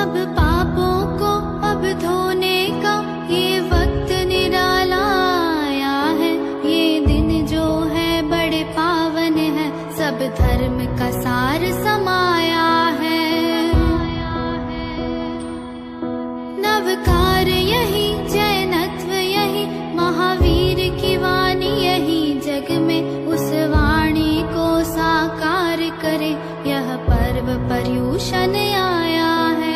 अब पापों को अब धोने का ये वक्त निराला आया है। ये दिन जो है बड़े पावन है, सब धर्म का सार समाया है। नवकार यही, जैनत्व यही, महावीर की वाणी यही, जग में उस वाणी को साकार करे, यह पर्व पर्यूषण आया है।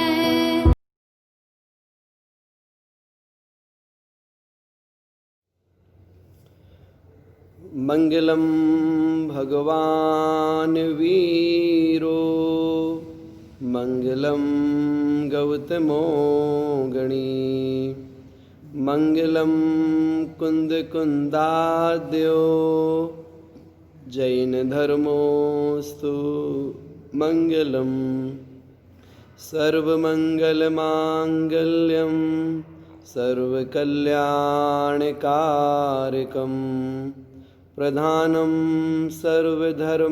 मंगलम भगवान वीरो, मंगलम गौतमो गणी, मंगलम कुंद कुंदाद्यो, जैन धर्मोस्तु मंगलम। सर्वमंगलमांगल्यम सर्वकल्याणकारकम, प्रधानं सर्वधर्माणां,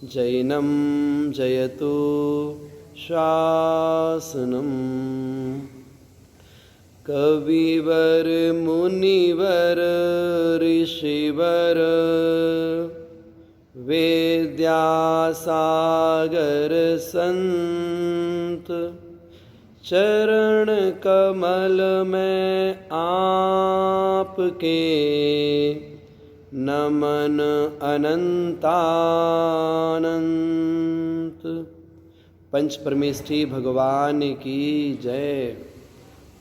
जैनं जयतु शासनम्। कविवर मुनिवर ऋषिवर, वेद्यासागर संत, चरण कमल में आपके, नमन अनंतानंत। पंच परमेष्ठी भगवान की जय।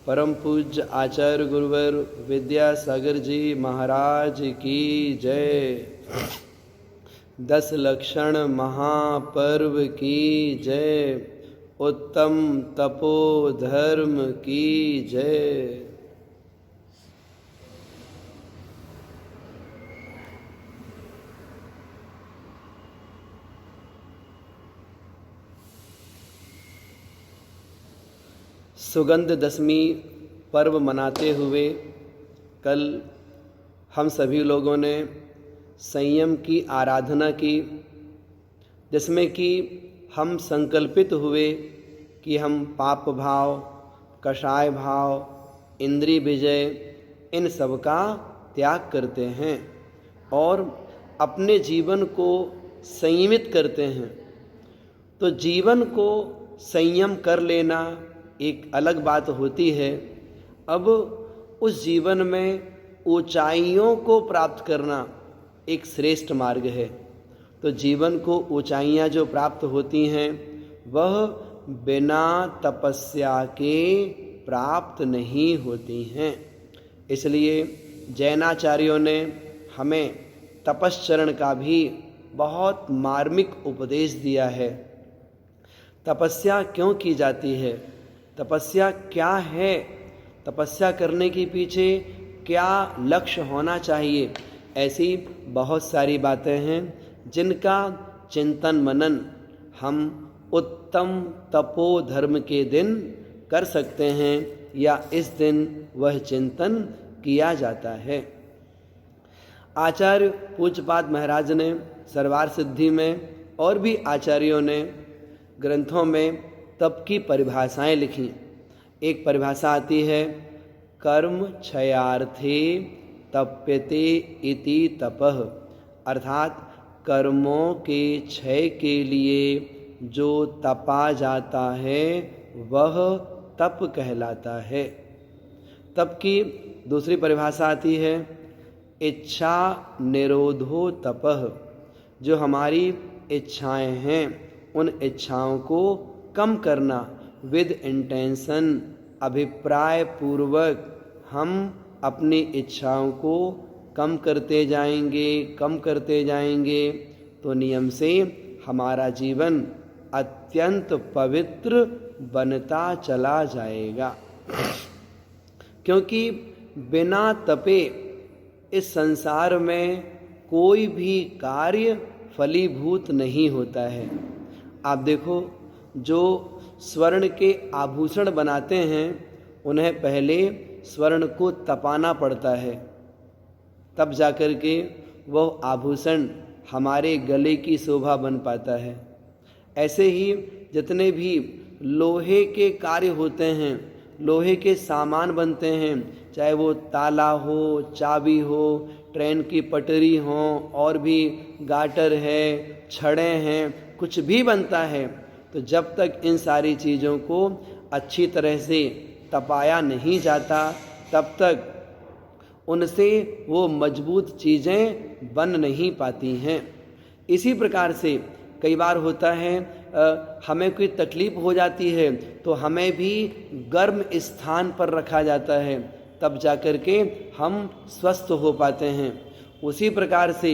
परम पूज्य आचार्य गुरुवर विद्यासागर जी महाराज की जय। 10 लक्षण महापर्व की जय। उत्तम तपोधर्म की जय। सुगंध दशमी पर्व मनाते हुए कल हम सभी लोगों ने संयम की आराधना की, जिसमें कि हम संकल्पित हुए कि हम पाप भाव, कषाय भाव, इंद्रिय विजय, इन सब का त्याग करते हैं और अपने जीवन को संयमित करते हैं। तो जीवन को संयम कर लेना एक अलग बात होती है। अब उस जीवन में ऊंचाइयों को प्राप्त करना एक श्रेष्ठ मार्ग है। तो जीवन को ऊंचाइयां जो प्राप्त होती हैं वह बिना तपस्या के प्राप्त नहीं होती हैं। इसलिए जैनाचार्यों ने हमें तपश्चरण का भी बहुत मार्मिक उपदेश दिया है। तपस्या क्यों की जाती है? तपस्या क्या है? तपस्या करने के पीछे क्या लक्ष्य होना चाहिए? ऐसी बहुत सारी बातें हैं जिनका चिंतन मनन हम उत्तम तपोधर्म के दिन कर सकते हैं, या इस दिन वह चिंतन किया जाता है। आचार्य पूज्यपाद महाराज ने सर्वार सिद्धि में और भी आचार्यों ने ग्रंथों में तप की परिभाषाएं लिखी। एक परिभाषा आती है, कर्म क्षयार्थे तप्यते इति तपः, अर्थात कर्मों के क्षय के लिए जो तपा जाता है वह तप कहलाता है। तप की दूसरी परिभाषा आती है, इच्छा निरोधो तपः, जो हमारी इच्छाएं हैं उन इच्छाओं को कम करना, विद इंटेंशन, अभिप्राय पूर्वक हम अपनी इच्छाओं को कम करते जाएंगे तो नियम से हमारा जीवन अत्यंत पवित्र बनता चला जाएगा। क्योंकि बिना तपे इस संसार में कोई भी कार्य फलीभूत नहीं होता है। आप देखो, जो स्वर्ण के आभूषण बनाते हैं उन्हें पहले स्वर्ण को तपाना पड़ता है, तब जाकर के वह आभूषण हमारे गले की शोभा बन पाता है। ऐसे ही जितने भी लोहे के कार्य होते हैं, लोहे के सामान बनते हैं, चाहे वो ताला हो, चाबी हो, ट्रेन की पटरी हो, और भी गाटर है, छड़ें हैं, कुछ भी बनता है, तो जब तक इन सारी चीज़ों को अच्छी तरह से तपाया नहीं जाता तब तक उनसे वो मजबूत चीज़ें बन नहीं पाती हैं। इसी प्रकार से कई बार होता है हमें कोई तकलीफ़ हो जाती है तो हमें भी गर्म स्थान पर रखा जाता है, तब जाकर के हम स्वस्थ हो पाते हैं। उसी प्रकार से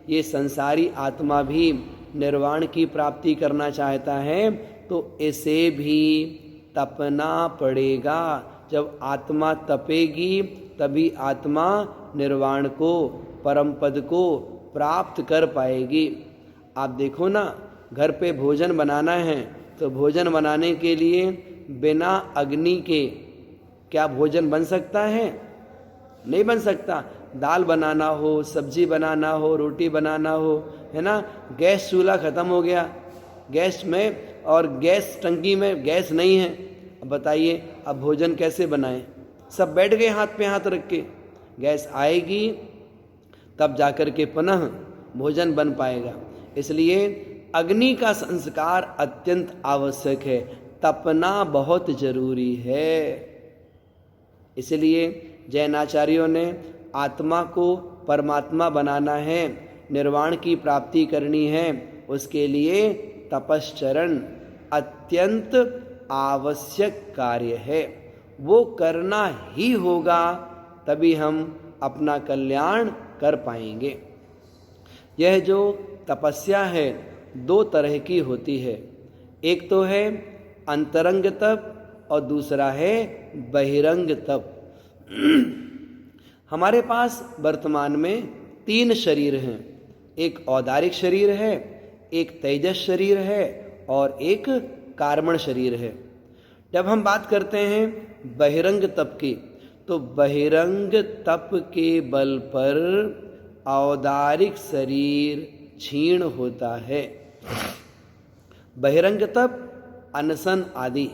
ये संसारी आत्मा भी निर्वाण की प्राप्ति करना चाहता है तो इसे भी तपना पड़ेगा। जब आत्मा तपेगी तभी आत्मा निर्वाण को, परम पद को प्राप्त कर पाएगी। आप देखो ना, घर पे भोजन बनाना है तो भोजन बनाने के लिए बिना अग्नि के क्या भोजन बन सकता है? नहीं बन सकता। दाल बनाना हो, सब्जी बनाना हो, रोटी बनाना हो, है ना, गैस चूल्हा ख़त्म हो गया, गैस में और गैस टंकी में गैस नहीं है, अब बताइए अब भोजन कैसे बनाएं? सब बैठ गए हाथ पे हाथ रख के। गैस आएगी तब जाकर के पुनः भोजन बन पाएगा। इसलिए अग्नि का संस्कार अत्यंत आवश्यक है, तपना बहुत जरूरी है। इसलिए जैनाचार्यों ने आत्मा को परमात्मा बनाना है, निर्वाण की प्राप्ति करनी है, उसके लिए तपश्चरण अत्यंत आवश्यक कार्य है। वो करना ही होगा, तभी हम अपना कल्याण कर पाएंगे। यह जो तपस्या है दो तरह की होती है, एक तो है अंतरंग तप और दूसरा है बहिरंग तप। हमारे पास वर्तमान में 3 शरीर हैं, एक औदारिक शरीर है, एक तेजस शरीर है और एक कार्मण शरीर है। जब हम बात करते हैं बहिरंग तप की, तो बहिरंग तप के बल पर औदारिक शरीर क्षीण होता है। बहिरंग तप, अनशन आदि,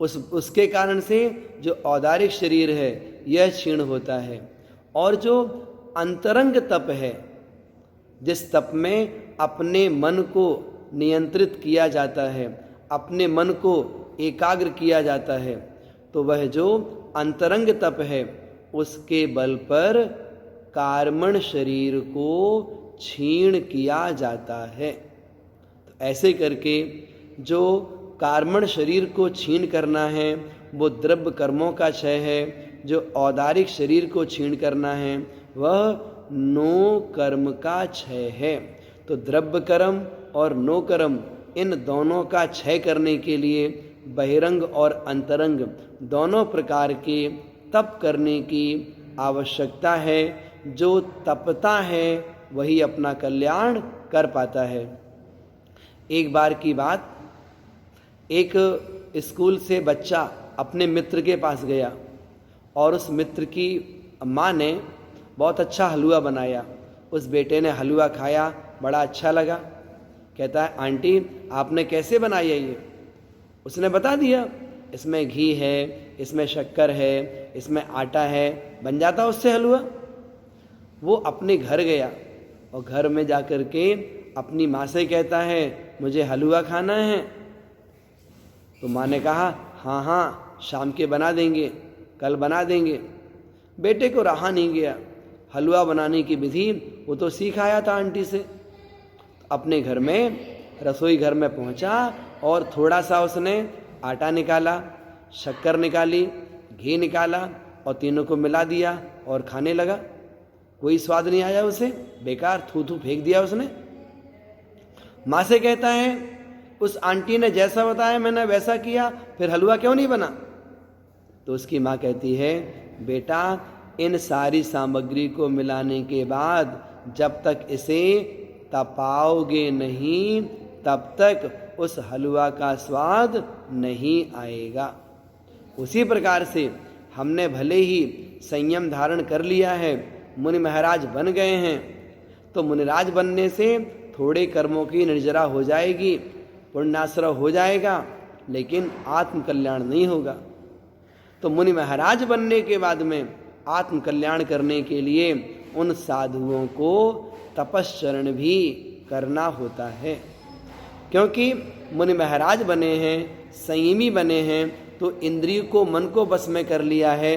उसके कारण से जो औदारिक शरीर है यह क्षीण होता है। और जो अंतरंग तप है, जिस तप में अपने मन को नियंत्रित किया जाता है, अपने मन को एकाग्र किया जाता है, तो वह जो अंतरंग तप है उसके बल पर कार्मण शरीर को क्षीण किया जाता है। तो ऐसे करके जो कार्मण शरीर को क्षीण करना है वो द्रव्य कर्मों का क्षय है, जो औदारिक शरीर को क्षीण करना है वह नो कर्म का क्षय है। तो द्रव्य कर्म और नो कर्म, इन दोनों का क्षय करने के लिए बहिरंग और अंतरंग दोनों प्रकार के तप करने की आवश्यकता है। जो तपता है वही अपना कल्याण कर पाता है। एक बार की बात, एक स्कूल से बच्चा अपने मित्र के पास गया और उस मित्र की माँ ने बहुत अच्छा हलवा बनाया। उस बेटे ने हलवा खाया, बड़ा अच्छा लगा। कहता है, आंटी आपने कैसे बनाया ये? उसने बता दिया, इसमें घी है, इसमें शक्कर है, इसमें आटा है, बन जाता उससे हलवा। वो अपने घर गया और घर में जाकर के अपनी माँ से कहता है, मुझे हलवा खाना है। तो माँ ने कहा, हाँ हाँ शाम के बना देंगे, कल बना देंगे। बेटे को रहा नहीं गया, हलवा बनाने की विधि वो तो सीख आया था आंटी से। अपने घर में, रसोई घर में पहुंचा और थोड़ा सा उसने आटा निकाला, शक्कर निकाली, घी निकाला और तीनों को मिला दिया और खाने लगा। कोई स्वाद नहीं आया उसे, बेकार थू थू फेंक दिया उसने। माँ से कहता है, उस आंटी ने जैसा बताया मैंने वैसा किया, फिर हलवा क्यों नहीं बना? तो उसकी माँ कहती है, बेटा इन सारी सामग्री को मिलाने के बाद जब तक इसे तपाओगे नहीं तब तक उस हलवा का स्वाद नहीं आएगा। उसी प्रकार से हमने भले ही संयम धारण कर लिया है, मुनि महाराज बन गए हैं, तो मुनिराज बनने से थोड़े कर्मों की निर्जरा हो जाएगी, पुण्याश्रय हो जाएगा लेकिन आत्म कल्याण नहीं होगा। तो मुनि महाराज बनने के बाद में आत्म कल्याण करने के लिए उन साधुओं को तपश्चरण भी करना होता है। क्योंकि मुनि महाराज बने हैं, संयमी बने हैं, तो इंद्रिय को, मन को बस में कर लिया है,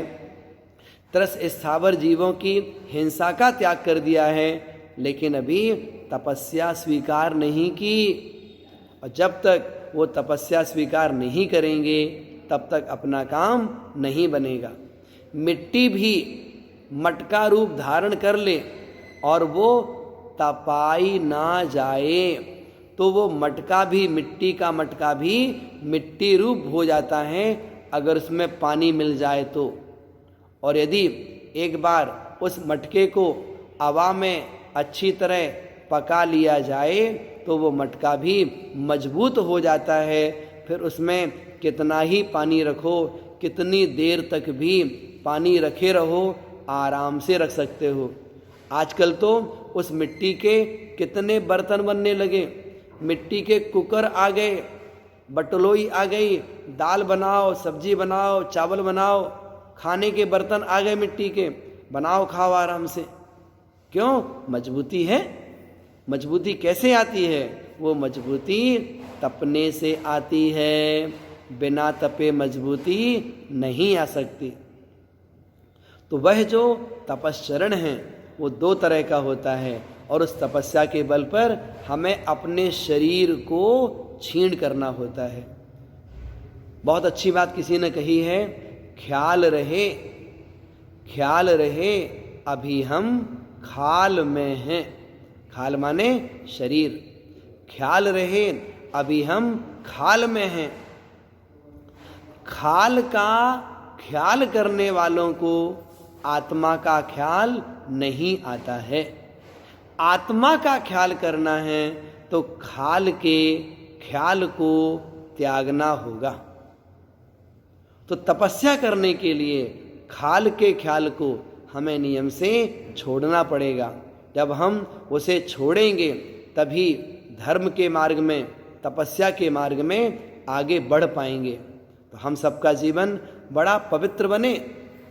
तरस स्थावर जीवों की हिंसा का त्याग कर दिया है, लेकिन अभी तपस्या स्वीकार नहीं की। और जब तक वो तपस्या स्वीकार नहीं करेंगे तब तक अपना काम नहीं बनेगा। मिट्टी भी मटका रूप धारण कर ले और वो तपाई ना जाए तो वो मटका भी, मिट्टी का मटका भी मिट्टी रूप हो जाता है अगर उसमें पानी मिल जाए तो। और यदि एक बार उस मटके को हवा में अच्छी तरह पका लिया जाए तो वो मटका भी मजबूत हो जाता है। फिर उसमें कितना ही पानी रखो, कितनी देर तक भी पानी रखे रहो, आराम से रख सकते हो। आजकल तो उस मिट्टी के कितने बर्तन बनने लगे, मिट्टी के कुकर आ गए, बटलोई आ गई, दाल बनाओ, सब्जी बनाओ, चावल बनाओ, खाने के बर्तन आ गए मिट्टी के, बनाओ खाओ आराम से। क्यों? मजबूती है। मजबूती कैसे आती है? वो मजबूती तपने से आती है, बिना तपे मजबूती नहीं आ सकती। तो वह जो तपश्चरण है वो दो तरह का होता है और उस तपस्या के बल पर हमें अपने शरीर को छीण करना होता है। बहुत अच्छी बात किसी ने कही है, ख्याल रहे, ख्याल रहे अभी हम खाल में हैं। खाल माने शरीर। ख्याल रहे अभी हम खाल में हैं। खाल का ख्याल करने वालों को आत्मा का ख्याल नहीं आता है। आत्मा का ख्याल करना है तो खाल के ख्याल को त्यागना होगा। तो तपस्या करने के लिए खाल के ख्याल को हमें नियम से छोड़ना पड़ेगा। जब हम उसे छोड़ेंगे तभी धर्म के मार्ग में, तपस्या के मार्ग में आगे बढ़ पाएंगे। तो हम सबका जीवन बड़ा पवित्र बने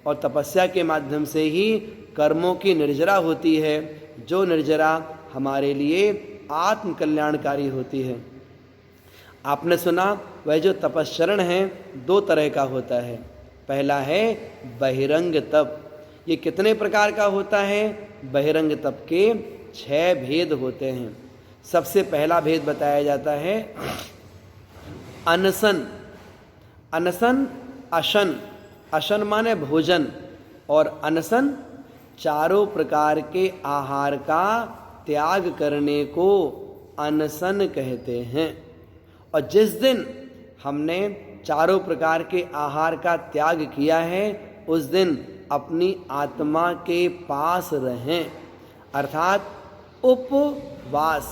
और तपस्या के माध्यम से ही कर्मों की निर्जरा होती है, जो निर्जरा हमारे लिए आत्म कल्याणकारी होती है। आपने सुना वह जो तपश्चरण है दो तरह का होता है। पहला है बहिरंग तप। ये कितने प्रकार का होता है? बहिरंग तप के 6 भेद होते हैं। सबसे पहला भेद बताया जाता है अनशन। अनशन, अशन, अशन माने भोजन और अनशन चारों प्रकार के आहार का त्याग करने को अनशन कहते हैं। और जिस दिन हमने चारों प्रकार के आहार का त्याग किया है उस दिन अपनी आत्मा के पास रहें, अर्थात उपवास,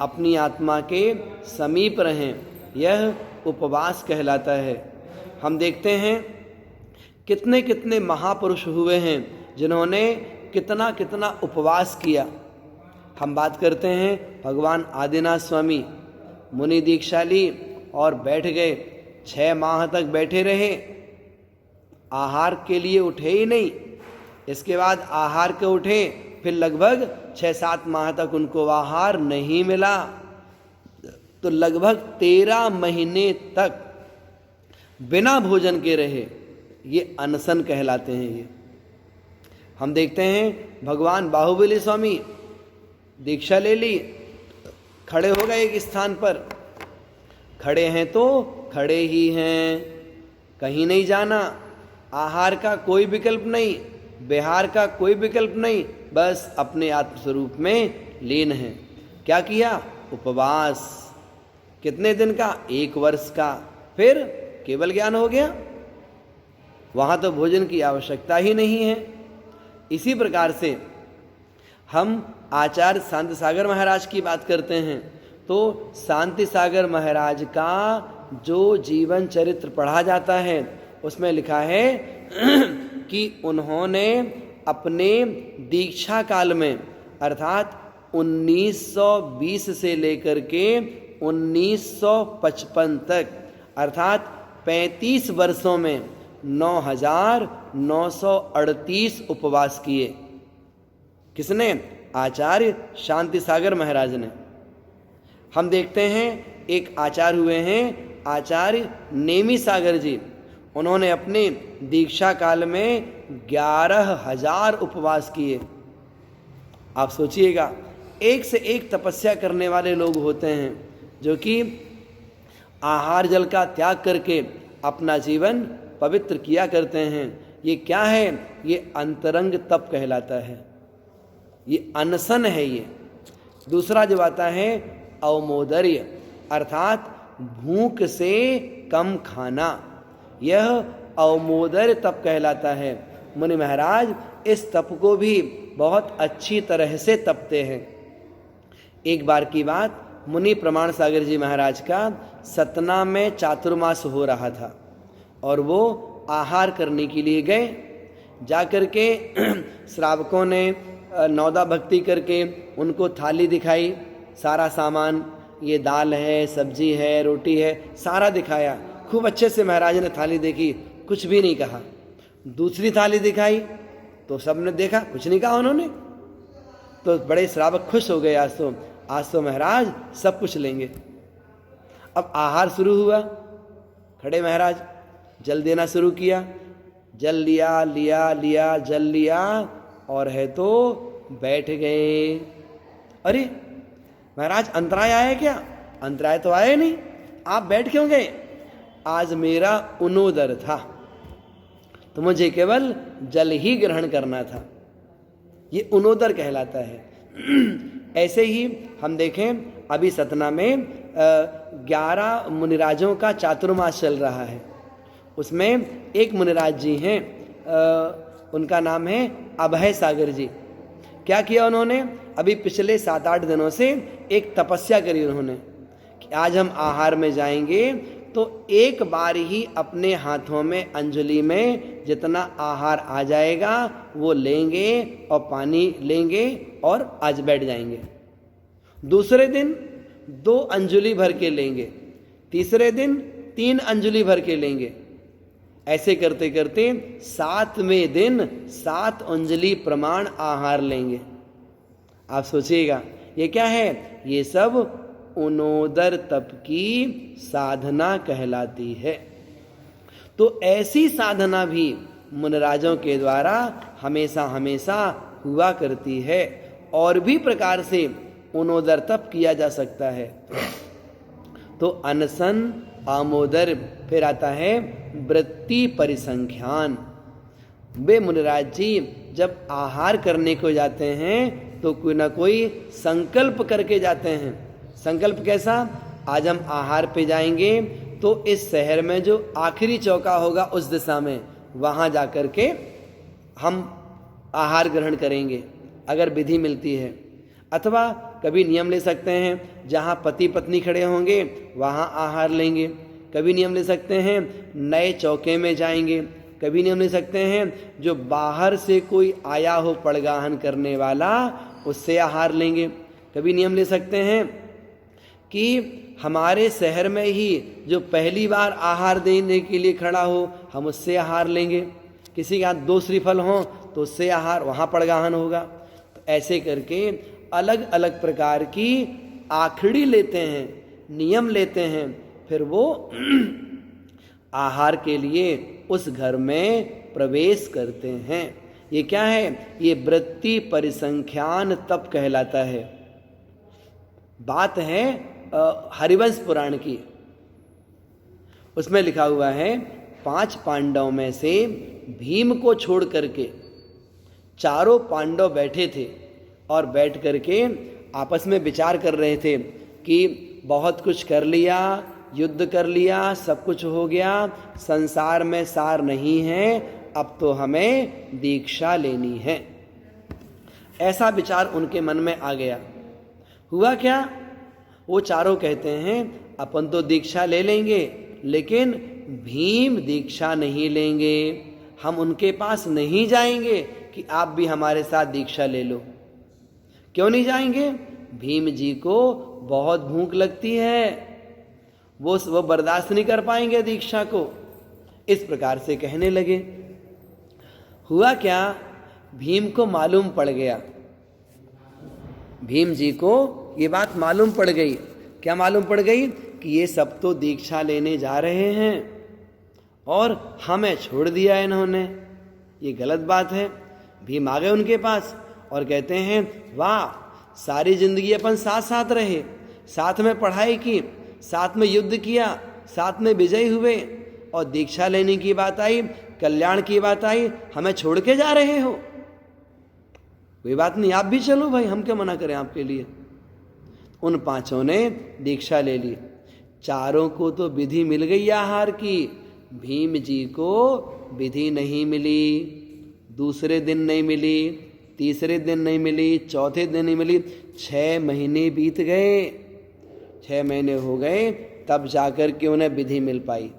अपनी आत्मा के समीप रहें। यह उपवास कहलाता है। हम देखते हैं कितने कितने महापुरुष हुए हैं जिन्होंने कितना कितना उपवास किया। हम बात करते हैं भगवान आदिनाथ स्वामी, मुनि दीक्षा ली और बैठ गए, 6 माह तक बैठे रहे, आहार के लिए उठे ही नहीं। इसके बाद आहार के उठे, फिर लगभग 6-7 माह तक उनको आहार नहीं मिला। तो लगभग 13 महीने तक बिना भोजन के रहे। ये अनशन कहलाते हैं। ये हम देखते हैं भगवान बाहुबली स्वामी दीक्षा ले ली, खड़े हो गए एक स्थान पर। खड़े हैं तो खड़े ही हैं, कहीं नहीं जाना, आहार का कोई विकल्प नहीं, विहार का कोई विकल्प नहीं, बस अपने आत्मस्वरूप में लीन है। क्या किया? उपवास। कितने दिन का? 1 वर्ष का। फिर केवल ज्ञान हो गया, वहाँ तो भोजन की आवश्यकता ही नहीं है। इसी प्रकार से हम आचार्य शांति सागर महाराज की बात करते हैं तो शांति सागर महाराज का जो जीवन चरित्र पढ़ा जाता है उसमें लिखा है कि उन्होंने अपने दीक्षा काल में, अर्थात 1920 से लेकर के 1955 तक अर्थात 35 वर्षों में 9,938 उपवास किए। किसने? आचार्य शांति सागर महाराज ने। हम देखते हैं एक आचार्य हुए हैं आचार्य नेमी सागर जी। उन्होंने अपने दीक्षा काल में 11,000 उपवास किए। आप सोचिएगा, एक से एक तपस्या करने वाले लोग होते हैं जो कि आहार जल का त्याग करके अपना जीवन पवित्र किया करते हैं। ये क्या है? ये अंतरंग तप कहलाता है, ये अनशन है। ये दूसरा जो आता है अवमोदर्य अर्थात भूख से कम खाना, यह अवमोदर्य तप कहलाता है। मुनि महाराज इस तप को भी बहुत अच्छी तरह से तपते हैं। एक बार की बात, मुनि प्रमाण सागर जी महाराज का सतना में चातुर्मास हो रहा था और वो आहार करने के लिए गए। जाकर के श्रावकों ने नौदा भक्ति करके उनको थाली दिखाई, सारा सामान, ये दाल है, सब्जी है, रोटी है, सारा दिखाया। खूब अच्छे से महाराज ने थाली देखी, कुछ भी नहीं कहा। दूसरी थाली दिखाई तो सबने देखा, कुछ नहीं कहा उन्होंने। तो बड़े श्रावक खुश हो गए, आज तो महाराज सब कुछ लेंगे। अब आहार शुरू हुआ। खड़े महाराज जल देना शुरू किया। जल लिया लिया लिया जल लिया और है तो बैठ गए। अरे महाराज अंतराय आया क्या? अंतराय तो आया नहीं, आप बैठ क्यों गए? आज मेरा उनोदर था तो मुझे केवल जल ही ग्रहण करना था। ये उनोदर कहलाता है। ऐसे ही हम देखें अभी सतना में 11 मुनिराजों का चातुर्मास चल रहा है। उसमें एक मुनिराज जी हैं, उनका नाम है अभय सागर जी। क्या किया उन्होंने? अभी पिछले 7-8 दिनों से एक तपस्या करी उन्होंने कि आज हम आहार में जाएंगे तो एक बार ही अपने हाथों में अंजलि में जितना आहार आ जाएगा वो लेंगे और पानी लेंगे और आज बैठ जाएंगे। दूसरे दिन 2 अंजलि भर के लेंगे, तीसरे दिन 3 अंजलि भर के लेंगे। ऐसे करते करते 7वें दिन 7 अंजलि प्रमाण आहार लेंगे। आप सोचिएगा ये क्या है? ये सब उनोदर तप की साधना कहलाती है। तो ऐसी साधना भी मुनिराजों के द्वारा हमेशा हमेशा हुआ करती है और भी प्रकार से उनोदर तप किया जा सकता है। तो अनशन, आमोदर, फिर आता है वृत्ति परिसंख्यान। वे मुनिराज जी जब आहार करने को जाते हैं तो कोई ना कोई संकल्प करके जाते हैं। संकल्प कैसा? आज हम आहार पे जाएंगे तो इस शहर में जो आखिरी चौका होगा उस दिशा में, वहाँ जाकर के हम आहार ग्रहण करेंगे अगर विधि मिलती है। अथवा कभी नियम ले सकते हैं जहाँ पति पत्नी खड़े होंगे वहाँ आहार लेंगे। कभी नियम ले सकते हैं नए चौके में जाएंगे। कभी नियम ले सकते हैं जो बाहर से कोई आया हो पड़गाहन करने वाला, उससे आहार लेंगे। कभी नियम ले सकते हैं कि हमारे शहर में ही जो पहली बार आहार देने के लिए खड़ा हो, हम उससे आहार लेंगे। किसी के हाथ 2 श्रीफल हों तो उससे आहार, वहाँ पड़गाहन होगा। तो ऐसे करके अलग अलग प्रकार की आखड़ी लेते हैं, नियम लेते हैं, फिर वो आहार के लिए उस घर में प्रवेश करते हैं। ये क्या है? ये वृत्ति परिसंख्यान तप कहलाता है। बात है हरिवंश पुराण की। उसमें लिखा हुआ है 5 पांडव में से भीम को छोड़ करके 4 पांडव बैठे थे और बैठ करके आपस में विचार कर रहे थे कि बहुत कुछ कर लिया, युद्ध कर लिया, सब कुछ हो गया, संसार में सार नहीं है, अब तो हमें दीक्षा लेनी है। ऐसा विचार उनके मन में आ गया। हुआ क्या? वो चारों कहते हैं अपन तो दीक्षा ले लेंगे लेकिन भीम दीक्षा नहीं लेंगे, हम उनके पास नहीं जाएंगे कि आप भी हमारे साथ दीक्षा ले लो। क्यों नहीं जाएंगे? भीम जी को बहुत भूख लगती है, वो बर्दाश्त नहीं कर पाएंगे दीक्षा को। इस प्रकार से कहने लगे। हुआ क्या, भीम को मालूम पड़ गया, भीम जी को ये बात मालूम पड़ गई। क्या मालूम पड़ गई? कि ये सब तो दीक्षा लेने जा रहे हैं और हमें छोड़ दिया इन्होंने, ये गलत बात है। भीम आ गए उनके पास और कहते हैं, वाह, सारी जिंदगी अपन साथ साथ रहे, साथ में पढ़ाई की, साथ में युद्ध किया, साथ में विजयी हुए, और दीक्षा लेने की बात आई, कल्याण की बात आई, हमें छोड़ के जा रहे हो। कोई बात नहीं, आप भी चलो भाई, हम क्या मना करें आपके लिए। उन पांचों ने दीक्षा ले ली। चारों को तो विधि मिल गई आहार की, भीम जी को विधि नहीं मिली। दूसरे दिन नहीं मिली, तीसरे दिन नहीं मिली, चौथे दिन नहीं मिली, 6 महीने बीत गए। 6 महीने हो गए तब जाकर के उन्हें विधि मिल पाई।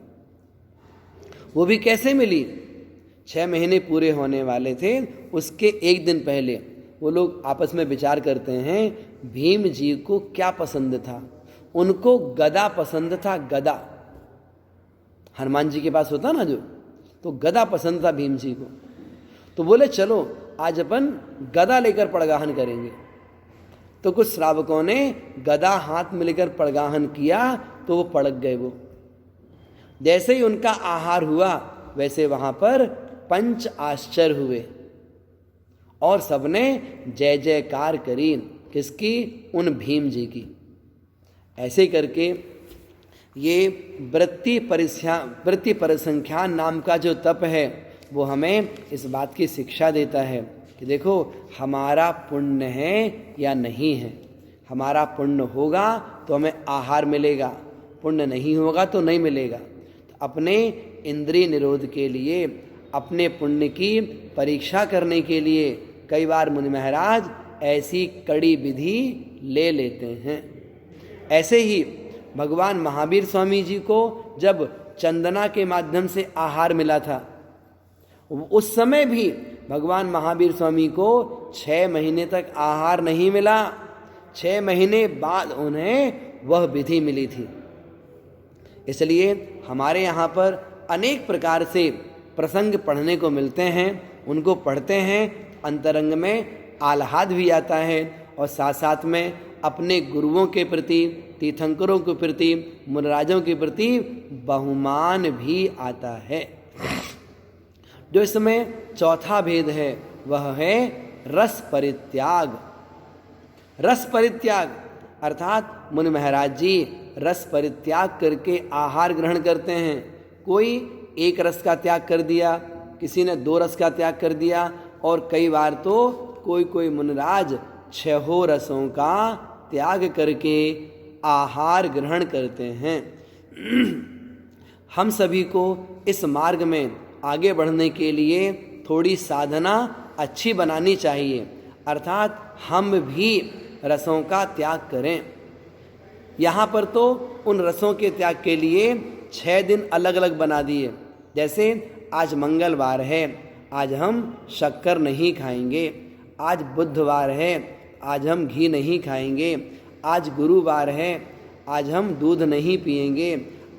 वो भी कैसे मिली? 6 महीने पूरे होने वाले थे, उसके एक दिन पहले वो लोग आपस में विचार करते हैं, भीम जी को क्या पसंद था। उनको गदा पसंद था, गदा। हनुमान जी के पास होता ना जो, तो गदा पसंद था भीम जी को। तो बोले चलो आज अपन गदा लेकर पड़गाहन करेंगे। तो कुछ श्रावकों ने गदा हाथ में लेकर पड़गाहन किया, तो वो पड़क गए। वो जैसे ही उनका आहार हुआ वैसे वहां पर पंच आश्चर्य हुए और सबने जय जयकार करी। किसकी? उन भीम जी की। ऐसे करके ये वृत्ति परिसंख्यान नाम का जो तप है वो हमें इस बात की शिक्षा देता है कि देखो हमारा पुण्य है या नहीं है। हमारा पुण्य होगा तो हमें आहार मिलेगा, पुण्य नहीं होगा तो नहीं मिलेगा। तो अपने इंद्रिय निरोध के लिए, अपने पुण्य की परीक्षा करने के लिए कई बार मुनि महाराज ऐसी कड़ी विधि ले लेते हैं। ऐसे ही भगवान महावीर स्वामी जी को जब चंदना के माध्यम से आहार मिला था, उस समय भी भगवान महावीर स्वामी को 6 महीने तक आहार नहीं मिला। 6 महीने बाद उन्हें वह विधि मिली थी। इसलिए हमारे यहाँ पर अनेक प्रकार से प्रसंग पढ़ने को मिलते हैं, उनको पढ़ते हैं, अंतरंग में आह्लाद भी आता है और साथ साथ में अपने गुरुओं के प्रति, तीर्थंकरों के प्रति, मुनिराजों के प्रति बहुमान भी आता है। जो इसमें चौथा भेद है वह है रस परित्याग। रस परित्याग अर्थात मुनि महाराज जी रस परित्याग करके आहार ग्रहण करते हैं। कोई एक रस का त्याग कर दिया, किसी ने 2 रस का त्याग कर दिया, और कई बार तो कोई मुनिराज 6 रसों का त्याग करके आहार ग्रहण करते हैं। हम सभी को इस मार्ग में आगे बढ़ने के लिए थोड़ी साधना अच्छी बनानी चाहिए, अर्थात हम भी रसों का त्याग करें। यहाँ पर तो उन रसों के त्याग के लिए 6 दिन अलग अलग बना दिए। जैसे आज मंगलवार है, आज हम शक्कर नहीं खाएंगे। आज बुधवार है, आज हम घी नहीं खाएंगे। आज गुरुवार है, आज हम दूध नहीं पिएंगे।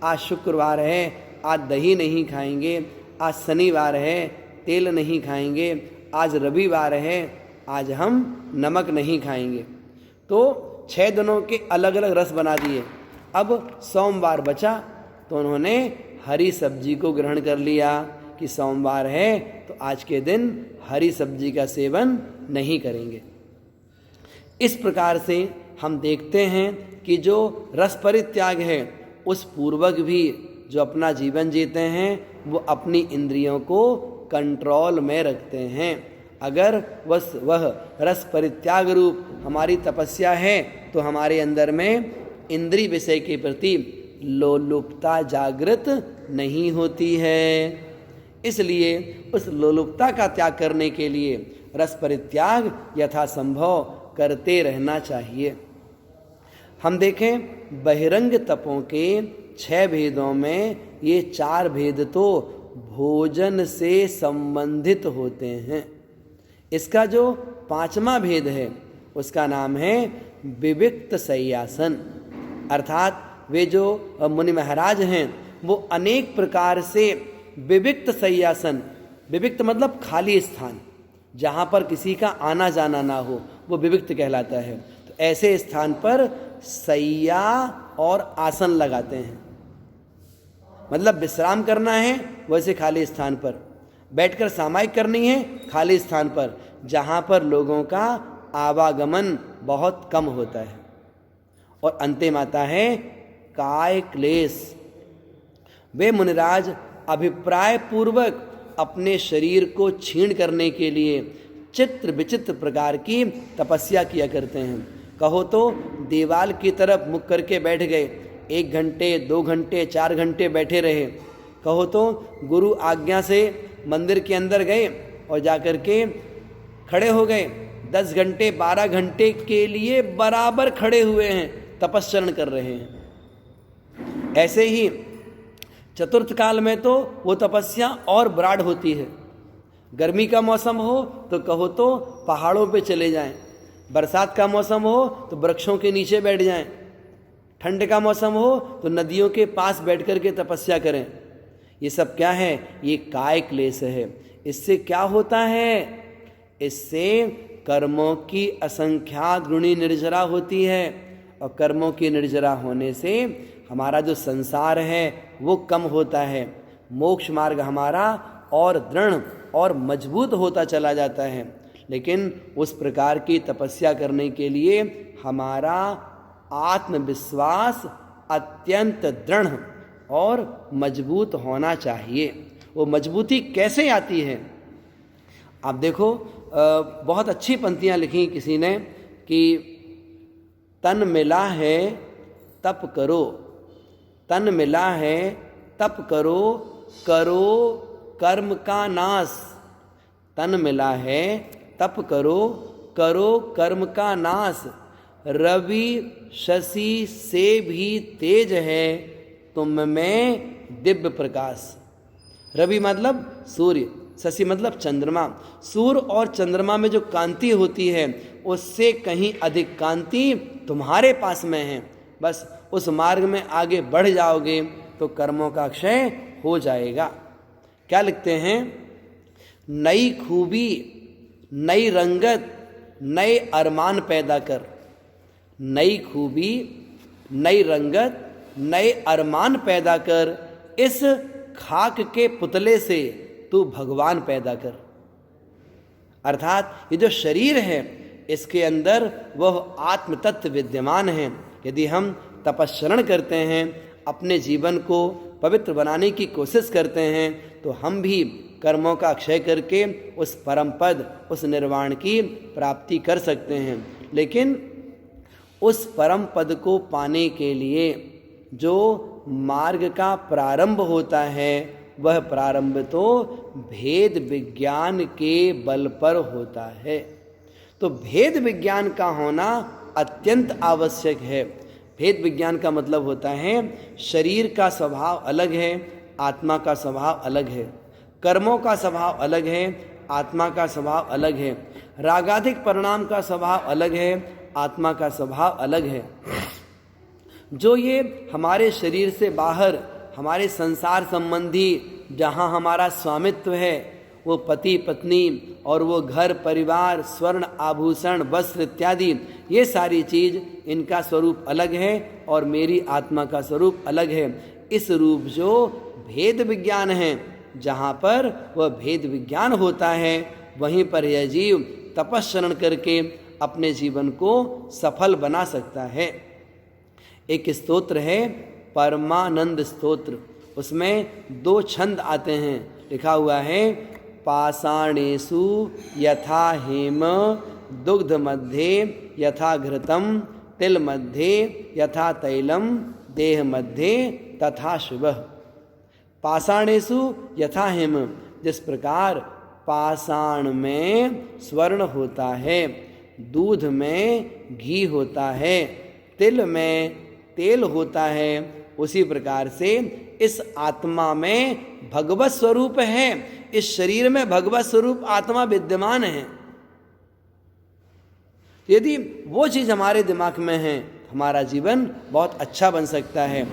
आज शुक्रवार है, आज दही नहीं खाएंगे। आज शनिवार है, तेल नहीं खाएंगे। आज रविवार है, आज हम नमक नहीं खाएंगे। तो 6 दिनों के अलग अलग रस बना दिए। अब सोमवार बचा तो उन्होंने हरी सब्जी को ग्रहण कर लिया कि सोमवार है तो आज के दिन हरी सब्जी का सेवन नहीं करेंगे। इस प्रकार से हम देखते हैं कि जो रस परित्याग है उस पूर्वक भी जो अपना जीवन जीते हैं वो अपनी इंद्रियों को कंट्रोल में रखते हैं। अगर वह रस परित्याग रूप हमारी तपस्या है तो हमारे अंदर में इंद्रिय विषय के प्रति लोलुपता जागृत नहीं होती है। इसलिए उस लोलुपता का त्याग करने के लिए रस परित्याग यथासंभव करते रहना चाहिए। हम देखें बहिरंग तपों के 6 भेदों में ये 4 भेद तो भोजन से संबंधित होते हैं। इसका जो 5वां भेद है उसका नाम है विविक्त शय्यासन, अर्थात वे जो मुनि महाराज हैं वो अनेक प्रकार से विविक्त शय्यासन, विविक्त मतलब खाली स्थान, जहाँ पर किसी का आना जाना ना हो, वो विविक्त कहलाता है। तो ऐसे स्थान पर शैया और आसन लगाते हैं, मतलब विश्राम करना है वैसे खाली स्थान पर, बैठकर सामायिक करनी है खाली स्थान पर, जहाँ पर लोगों का आवागमन बहुत कम होता है। और अंतिम आता है काय क्लेश। वे मुनिराज अभिप्राय पूर्वक अपने शरीर को क्षीण करने के लिए चित्र विचित्र प्रकार की तपस्या किया करते हैं। कहो तो दीवाल की तरफ मुख करके बैठ गए, 1 घंटे 2 घंटे 4 घंटे बैठे रहे। कहो तो गुरु आज्ञा से मंदिर के अंदर गए और जाकर के खड़े हो गए, 10 घंटे 12 घंटे के लिए बराबर खड़े हुए हैं, तपस्चरण कर रहे हैं। ऐसे ही चतुर्थ काल में तो वो तपस्या और ब्राड होती है। गर्मी का मौसम हो तो कहो तो पहाड़ों पे चले जाएं, बरसात का मौसम हो तो वृक्षों के नीचे बैठ जाएं, ठंड का मौसम हो तो नदियों के पास बैठ कर के तपस्या करें। ये सब क्या है? ये काय क्लेश है। इससे क्या होता है? इससे कर्मों की असंख्यात गुणी निर्जरा होती है, और कर्मों की निर्जरा होने से हमारा जो संसार है वो कम होता है, मोक्ष मार्ग हमारा और दृढ़ और मजबूत होता चला जाता है। लेकिन उस प्रकार की तपस्या करने के लिए हमारा आत्मविश्वास अत्यंत दृढ़ और मजबूत होना चाहिए। वो मजबूती कैसे आती है? आप देखो, बहुत अच्छी पंक्तियाँ लिखी किसी ने कि तन मिला है तप करो, तन मिला है तप करो, करो कर्म का नाश। तन मिला है तप करो, करो कर्म का नाश। रवि शशि से भी तेज है तुम में दिव्य प्रकाश। रवि मतलब सूर्य, शशि मतलब चंद्रमा। सूर्य और चंद्रमा में जो कांति होती है उससे कहीं अधिक कांति तुम्हारे पास में है। बस उस मार्ग में आगे बढ़ जाओगे तो कर्मों का क्षय हो जाएगा। क्या लिखते हैं? नई खूबी, नई रंगत, नए अरमान पैदा कर। नई खूबी, नई रंगत, नए अरमान पैदा कर। इस खाक के पुतले से तू भगवान पैदा कर। अर्थात ये जो शरीर है इसके अंदर वह आत्म तत्व विद्यमान है। यदि हम तपस्चरण करते हैं, अपने जीवन को पवित्र बनाने की कोशिश करते हैं, तो हम भी कर्मों का क्षय करके उस परम पद, उस निर्वाण की प्राप्ति कर सकते हैं। लेकिन उस परम पद को पाने के लिए जो मार्ग का प्रारंभ होता है वह प्रारंभ तो भेद विज्ञान के बल पर होता है। तो भेद विज्ञान का होना अत्यंत आवश्यक है। भेद विज्ञान का मतलब होता है शरीर का स्वभाव अलग है, आत्मा का स्वभाव अलग है। कर्मों का स्वभाव अलग है, आत्मा का स्वभाव अलग है। रागाधिक परिणाम का स्वभाव अलग है, आत्मा का स्वभाव अलग है। जो ये हमारे शरीर से बाहर हमारे संसार संबंधी जहाँ हमारा स्वामित्व है, वो पति पत्नी और वो घर परिवार, स्वर्ण आभूषण, वस्त्र इत्यादि, ये सारी चीज़, इनका स्वरूप अलग है और मेरी आत्मा का स्वरूप अलग है। इस रूप जो भेद विज्ञान है, जहाँ पर वह भेद विज्ञान होता है, वहीं पर यह जीव तपस्चरण करके अपने जीवन को सफल बना सकता है। एक स्तोत्र है परमानंद स्तोत्र, उसमें 2 छंद आते हैं। लिखा हुआ है पाषाणेषु यथा हेम, दुग्ध मध्ये यथा घृतम, तिल मध्ये यथा तैलम, देह मध्ये तथा शुभः। पाषाणेषु यथा हेम, जिस प्रकार पाषाण में स्वर्ण होता है, दूध में घी होता है, तिल में तेल होता है, उसी प्रकार से इस आत्मा में भगवत स्वरूप है। इस शरीर में भगवत स्वरूप आत्मा विद्यमान है। यदि वो चीज़ हमारे दिमाग में है, हमारा जीवन बहुत अच्छा बन सकता है।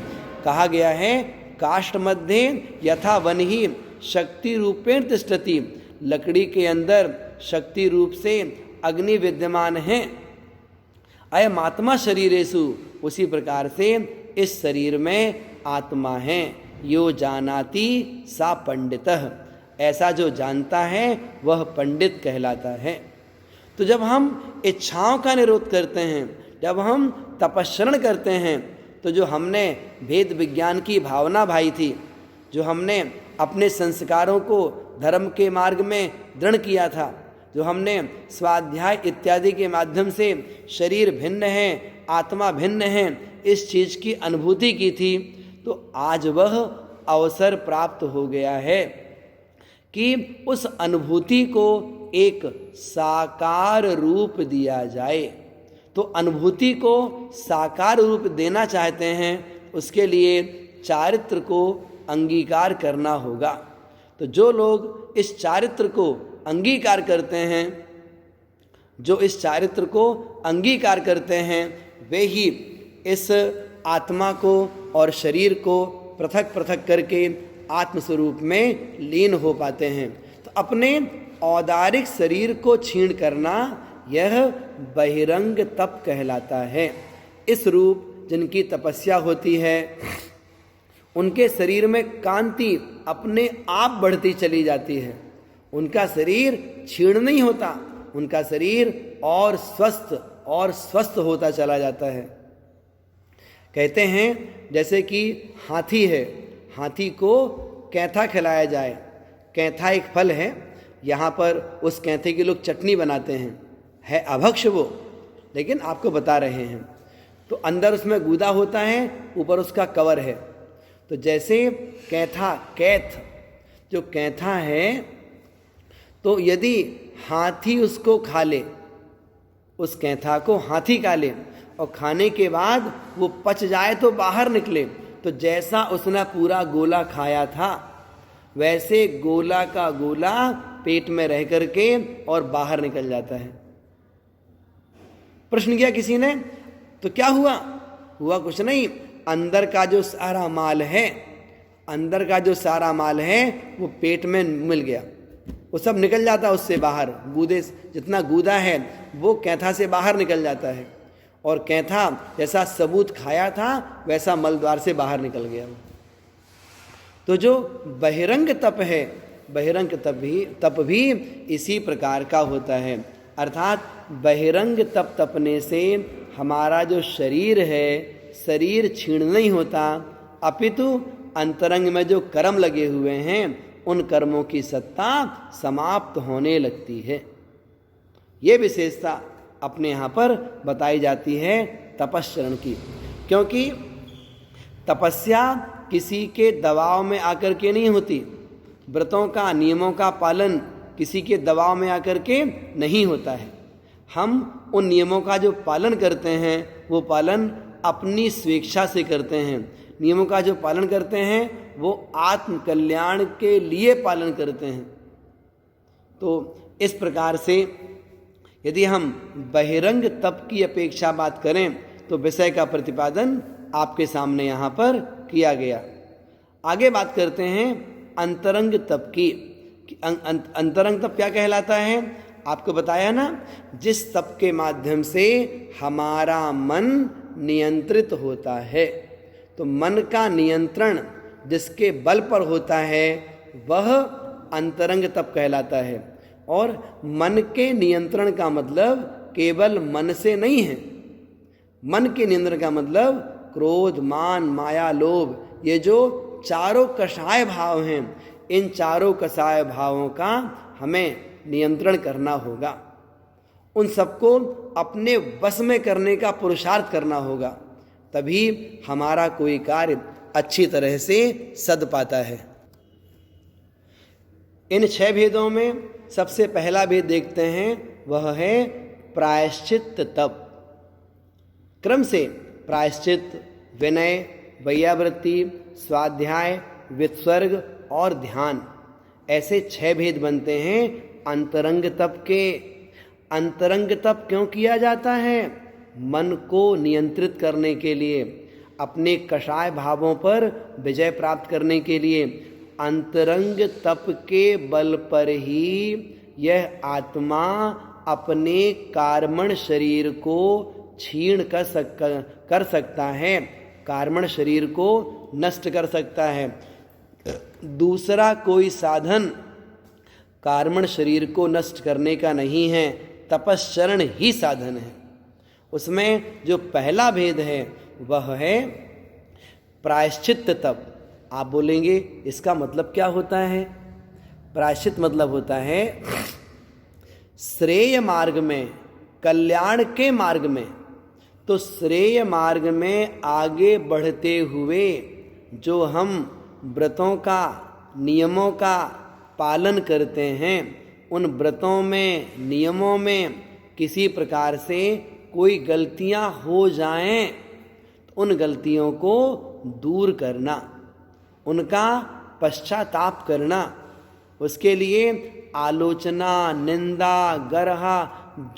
कहा गया है काष्ठ मध्य यथा वन ही शक्ति रूपेण तिष्ठति, लकड़ी के अंदर शक्ति रूप से अग्नि विद्यमान है। अयम आत्मा शरीरेषु, उसी प्रकार से इस शरीर में आत्मा है। यो जानाति सा पंडितः, ऐसा जो जानता है वह पंडित कहलाता है। तो जब हम इच्छाओं का निरोध करते हैं, जब हम तपस्रण करते हैं, तो जो हमने भेद विज्ञान की भावना भाई थी, जो हमने अपने संस्कारों को धर्म के मार्ग में दृढ़ किया था, जो हमने स्वाध्याय इत्यादि के माध्यम से शरीर भिन्न है, आत्मा भिन्न है, इस चीज़ की अनुभूति की थी, तो आज वह अवसर प्राप्त हो गया है कि उस अनुभूति को एक साकार रूप दिया जाए। तो अनुभूति को साकार रूप देना चाहते हैं, उसके लिए चारित्र को अंगीकार करना होगा। तो जो लोग इस चारित्र को अंगीकार करते हैं, जो इस चारित्र को अंगीकार करते हैं, वे ही इस आत्मा को और शरीर को पृथक पृथक करके आत्मस्वरूप में लीन हो पाते हैं। तो अपने औदारिक शरीर को छीण करना, यह बहिरंग तप कहलाता है। इस रूप जिनकी तपस्या होती है, उनके शरीर में कांति अपने आप बढ़ती चली जाती है। उनका शरीर क्षीण नहीं होता, उनका शरीर और स्वस्थ होता चला जाता है। कहते हैं जैसे कि हाथी है, हाथी को कैथा खिलाया जाए। कैथा एक फल है, यहाँ पर उस कैथे की लोग चटनी बनाते हैं, है अभक्ष वो, लेकिन आपको बता रहे हैं। तो अंदर उसमें गूदा होता है, ऊपर उसका कवर है। तो जैसे कैथ जो कैथा है, तो यदि हाथी उसको खा ले, उस कैथा को हाथी खा ले और खाने के बाद वो पच जाए तो बाहर निकले, तो जैसा उसने पूरा गोला खाया था, वैसे गोला का गोला पेट में रह करके और बाहर निकल जाता है। प्रश्न किया किसी ने, तो क्या हुआ? हुआ कुछ नहीं, अंदर का जो सारा माल है, अंदर का जो सारा माल है वो पेट में मिल गया, वो सब निकल जाता है उससे बाहर। गूदे जितना गूदा है वो कैथा से बाहर निकल जाता है, और कैथा जैसा सबूत खाया था वैसा मल द्वार से बाहर निकल गया। तो जो बहिरंग तप है, बहिरंग तप भी इसी प्रकार का होता है। अर्थात बहिरंग तप तपने से हमारा जो शरीर है, शरीर क्षीण नहीं होता, अपितु अंतरंग में जो कर्म लगे हुए हैं उन कर्मों की सत्ता समाप्त होने लगती है। ये विशेषता अपने यहाँ पर बताई जाती है तपश्चरण की, क्योंकि तपस्या किसी के दबाव में आकर के नहीं होती। व्रतों का, नियमों का पालन किसी के दबाव में आकर के नहीं होता है। हम उन नियमों का जो पालन करते हैं वो पालन अपनी स्वेच्छा से करते हैं। नियमों का जो पालन करते हैं वो आत्म कल्याण के लिए पालन करते हैं। तो इस प्रकार से यदि हम बहिरंग तप की अपेक्षा बात करें तो विषय का प्रतिपादन आपके सामने यहाँ पर किया गया। आगे बात करते हैं अंतरंग तप की। अंतरंग तप क्या कहलाता है? आपको बताया ना, जिस तप के माध्यम से हमारा मन नियंत्रित होता है। तो मन का नियंत्रण जिसके बल पर होता है वह अंतरंग तप कहलाता है। और मन के नियंत्रण का मतलब केवल मन से नहीं है। मन के नियंत्रण का मतलब क्रोध, मान, माया, लोभ, ये जो चारों कषाय भाव हैं, इन चारों कषाय भावों का हमें नियंत्रण करना होगा। उन सबको अपने वश में करने का पुरुषार्थ करना होगा, तभी हमारा कोई कार्य अच्छी तरह से सध पाता है। इन 6 भेदों में सबसे पहला भेद देखते हैं, वह है प्रायश्चित तप। क्रम से प्रायश्चित, विनय, वैयावृत्ति, स्वाध्याय, वित्सर्ग और ध्यान, ऐसे 6 भेद बनते हैं अंतरंग तप के। अंतरंग तप क्यों किया जाता है? मन को नियंत्रित करने के लिए, अपने कषाय भावों पर विजय प्राप्त करने के लिए। अंतरंग तप के बल पर ही यह आत्मा अपने कार्मण शरीर को क्षीण कर सकता है, कार्मण शरीर को नष्ट कर सकता है। दूसरा कोई साधन कार्मण शरीर को नष्ट करने का नहीं है, तपश्चरण ही साधन है। उसमें जो पहला भेद है वह है प्रायश्चित तप। आप बोलेंगे इसका मतलब क्या होता है? प्रायश्चित मतलब होता है श्रेय मार्ग में, कल्याण के मार्ग में। तो श्रेय मार्ग में आगे बढ़ते हुए जो हम व्रतों का, नियमों का पालन करते हैं, उन व्रतों में, नियमों में किसी प्रकार से कोई गलतियां हो जाएं तो उन गलतियों को दूर करना, उनका पश्चाताप करना, उसके लिए आलोचना, निंदा, गर्हा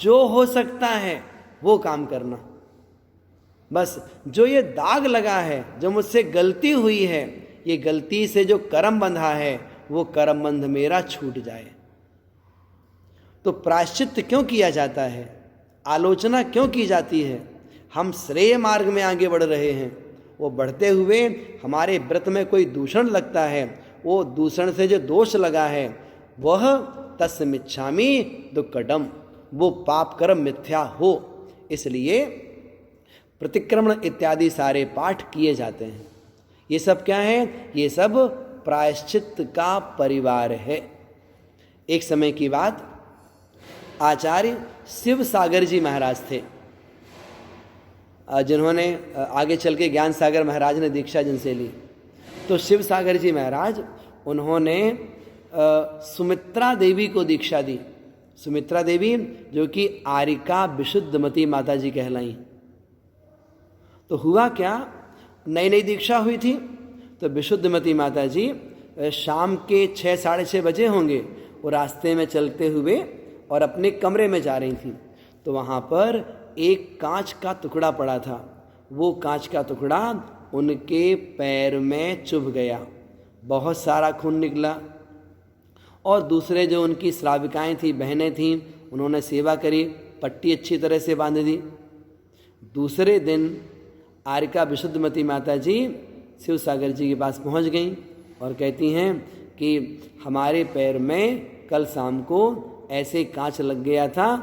जो हो सकता है वो काम करना। बस जो ये दाग लगा है, जो मुझसे गलती हुई है, ये गलती से जो कर्म बंधा है वो कर्म बंध मेरा छूट जाए। तो प्रायश्चित क्यों किया जाता है? आलोचना क्यों की जाती है? हम श्रेय मार्ग में आगे बढ़ रहे हैं, वो बढ़ते हुए हमारे व्रत में कोई दूषण लगता है, वो दूषण से जो दोष लगा है वह तस्मिच्छामि दुक्कडम, वो पाप कर्म मिथ्या हो। इसलिए प्रतिक्रमण इत्यादि सारे पाठ किए जाते हैं। ये सब क्या है? ये सब प्रायश्चित का परिवार है। एक समय की बात, आचार्य शिव सागर जी महाराज थे, जिन्होंने आगे चल के ज्ञान सागर महाराज ने दीक्षा जिनसे ली। तो शिव सागर जी महाराज, उन्होंने सुमित्रा देवी को दीक्षा दी। सुमित्रा देवी जो कि आरिका विशुद्धमती माता जी कहलाई। तो हुआ क्या, नई नई दीक्षा हुई थी, तो विशुद्धमती माता जी शाम के 6, 6:30 बजे होंगे, वो रास्ते में चलते हुए और अपने कमरे में जा रही थी। तो वहाँ पर एक कांच का टुकड़ा पड़ा था। वो कांच का टुकड़ा उनके पैर में चुभ गया, बहुत सारा खून निकला। और दूसरे जो उनकी श्राविकाएँ थी, बहनें थीं, उन्होंने सेवा करी, पट्टी अच्छी तरह से बांध दी। दूसरे दिन आरिका विशुद्धमती माता जी शिव सागर जी के पास पहुंच गईं और कहती हैं कि हमारे पैर में कल शाम को ऐसे कांच लग गया था,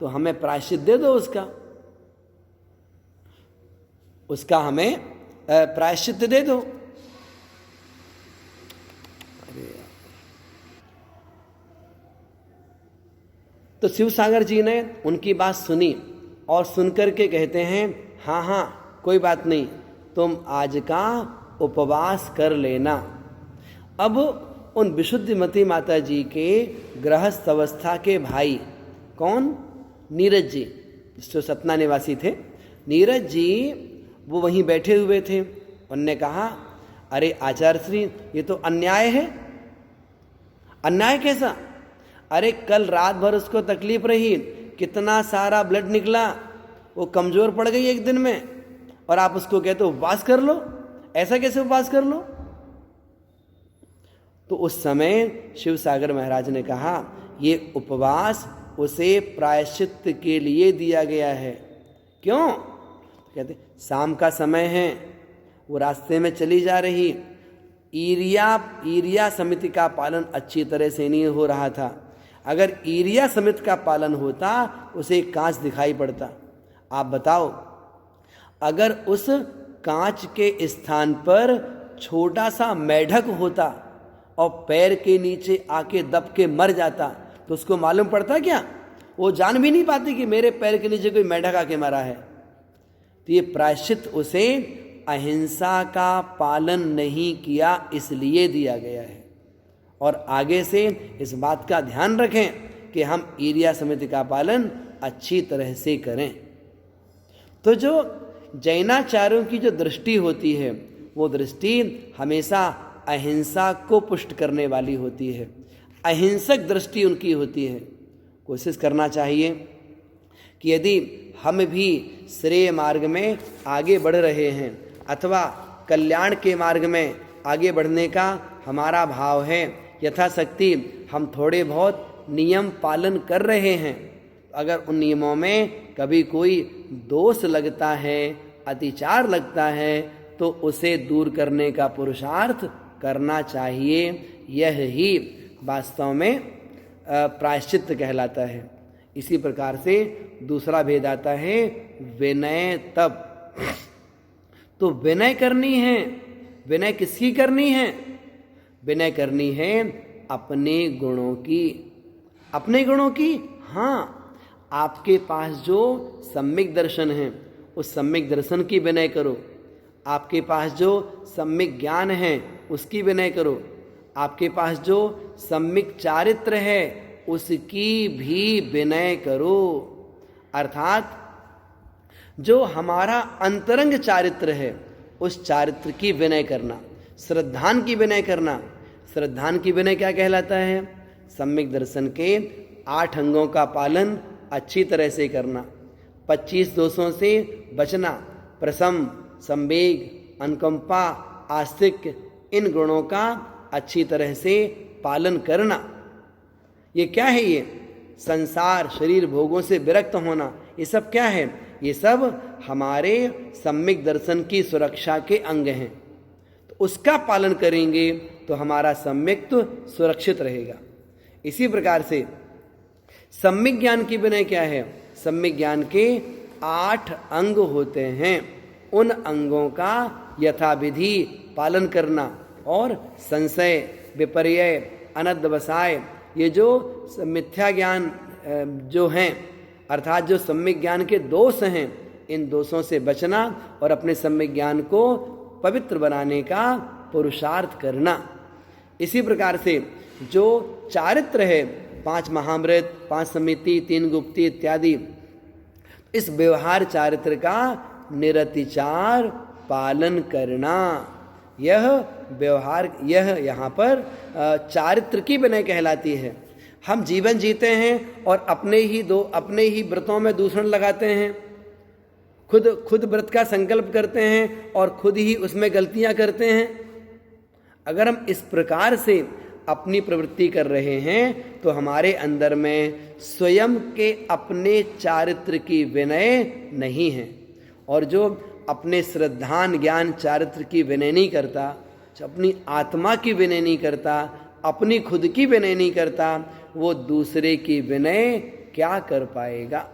तो हमें प्रायश्चित दे दो, उसका हमें प्रायश्चित दे दो। तो शिव सागर जी ने उनकी बात सुनी और सुनकर के कहते हैं, हाँ हाँ कोई बात नहीं, तुम आज का उपवास कर लेना। अब उन विशुद्धमती माता जी के गृहस्थ अवस्था के भाई, कौन? नीरज जी, जो सतना निवासी थे। नीरज जी वो वहीं बैठे हुए थे। उनने कहा, अरे आचार्य श्री, ये तो अन्याय है। अन्याय कैसा? अरे कल रात भर उसको तकलीफ रही, कितना सारा ब्लड निकला, वो कमजोर पड़ गई एक दिन में, और आप उसको कहते हो उपवास कर लो। ऐसा कैसे उपवास कर लो? तो उस समय शिव सागर महाराज ने कहा, ये उपवास उसे प्रायश्चित के लिए दिया गया है। क्यों? कहते शाम का समय है, वो रास्ते में चली जा रही, ईरिया समिति का पालन अच्छी तरह से नहीं हो रहा था। अगर ईरिया समिति का पालन होता, उसे कांच दिखाई पड़ता। आप बताओ, अगर उस कांच के स्थान पर छोटा सा मेढक होता और पैर के नीचे आके दब के मर जाता, तो उसको मालूम पड़ता क्या? वो जान भी नहीं पाती कि मेरे पैर के नीचे कोई मेढक आके मरा है। तो ये प्रायश्चित उसे अहिंसा का पालन नहीं किया इसलिए दिया गया है। और आगे से इस बात का ध्यान रखें कि हम ईरिया समिति का पालन अच्छी तरह से करें। तो जो जैनाचार्यों की जो दृष्टि होती है, वो दृष्टि हमेशा अहिंसा को पुष्ट करने वाली होती है। अहिंसक दृष्टि उनकी होती है। कोशिश करना चाहिए कि यदि हम भी श्रेय मार्ग में आगे बढ़ रहे हैं अथवा कल्याण के मार्ग में आगे बढ़ने का हमारा भाव है, यथाशक्ति हम थोड़े बहुत नियम पालन कर रहे हैं, अगर उन नियमों में कभी कोई दोष लगता है, अतिचार लगता है, तो उसे दूर करने का पुरुषार्थ करना चाहिए। यह ही वास्तव में प्रायश्चित्त कहलाता है। इसी प्रकार से दूसरा भेद आता है विनय तप। तो विनय करनी है। विनय किसकी करनी है? विनय करनी है अपने गुणों की। अपने गुणों की, हाँ, आपके पास जो सम्यक दर्शन है उस सम्यक दर्शन की विनय करो। आपके पास जो सम्यक ज्ञान है उसकी विनय करो। आपके पास जो सम्यक चारित्र है उसकी भी विनय करो। अर्थात जो हमारा अंतरंग चारित्र है उस चारित्र की विनय करना, श्रद्धान की विनय करना। श्रद्धान की विनय क्या कहलाता है? सम्यक दर्शन के 8 अंगों का पालन अच्छी तरह से करना, 25 दोषों से बचना, प्रशम, संवेग, अनुकंपा, आस्तिक्य, इन गुणों का अच्छी तरह से पालन करना। ये क्या है? ये संसार, शरीर, भोगों से विरक्त होना, ये सब क्या है? ये सब हमारे सम्यक दर्शन की सुरक्षा के अंग हैं। तो उसका पालन करेंगे तो हमारा सम्यक्त्व सुरक्षित रहेगा। इसी प्रकार से सम्यक ज्ञान की विनय क्या है? सम्यक ज्ञान के 8 अंग होते हैं, उन अंगों का यथाविधि पालन करना और संशय, विपर्यय, अनध्यवसाय, ये जो मिथ्या ज्ञान जो हैं, अर्थात जो सम्यक ज्ञान के दोष हैं, इन दोषों से बचना और अपने सम्यक ज्ञान को पवित्र बनाने का पुरुषार्थ करना। इसी प्रकार से जो चारित्र है, 5 महामृत, 5 समिति, 3 गुप्ती इत्यादि, इस व्यवहार चारित्र का निरतिचार पालन करना, यह व्यवहार, यह यहाँ पर चारित्र की विनय कहलाती है। हम जीवन जीते हैं और अपने ही व्रतों में दूषण लगाते हैं, खुद व्रत का संकल्प करते हैं और खुद ही उसमें गलतियां करते हैं। अगर हम इस प्रकार से अपनी प्रवृत्ति कर रहे हैं तो हमारे अंदर में स्वयं के अपने चारित्र की विनय नहीं है। और जो अपने श्रद्धान ज्ञान चारित्र की विनय नहीं करता, अपनी आत्मा की विनय नहीं करता, अपनी खुद की विनय नहीं करता, वो दूसरे की विनय क्या कर पाएगा।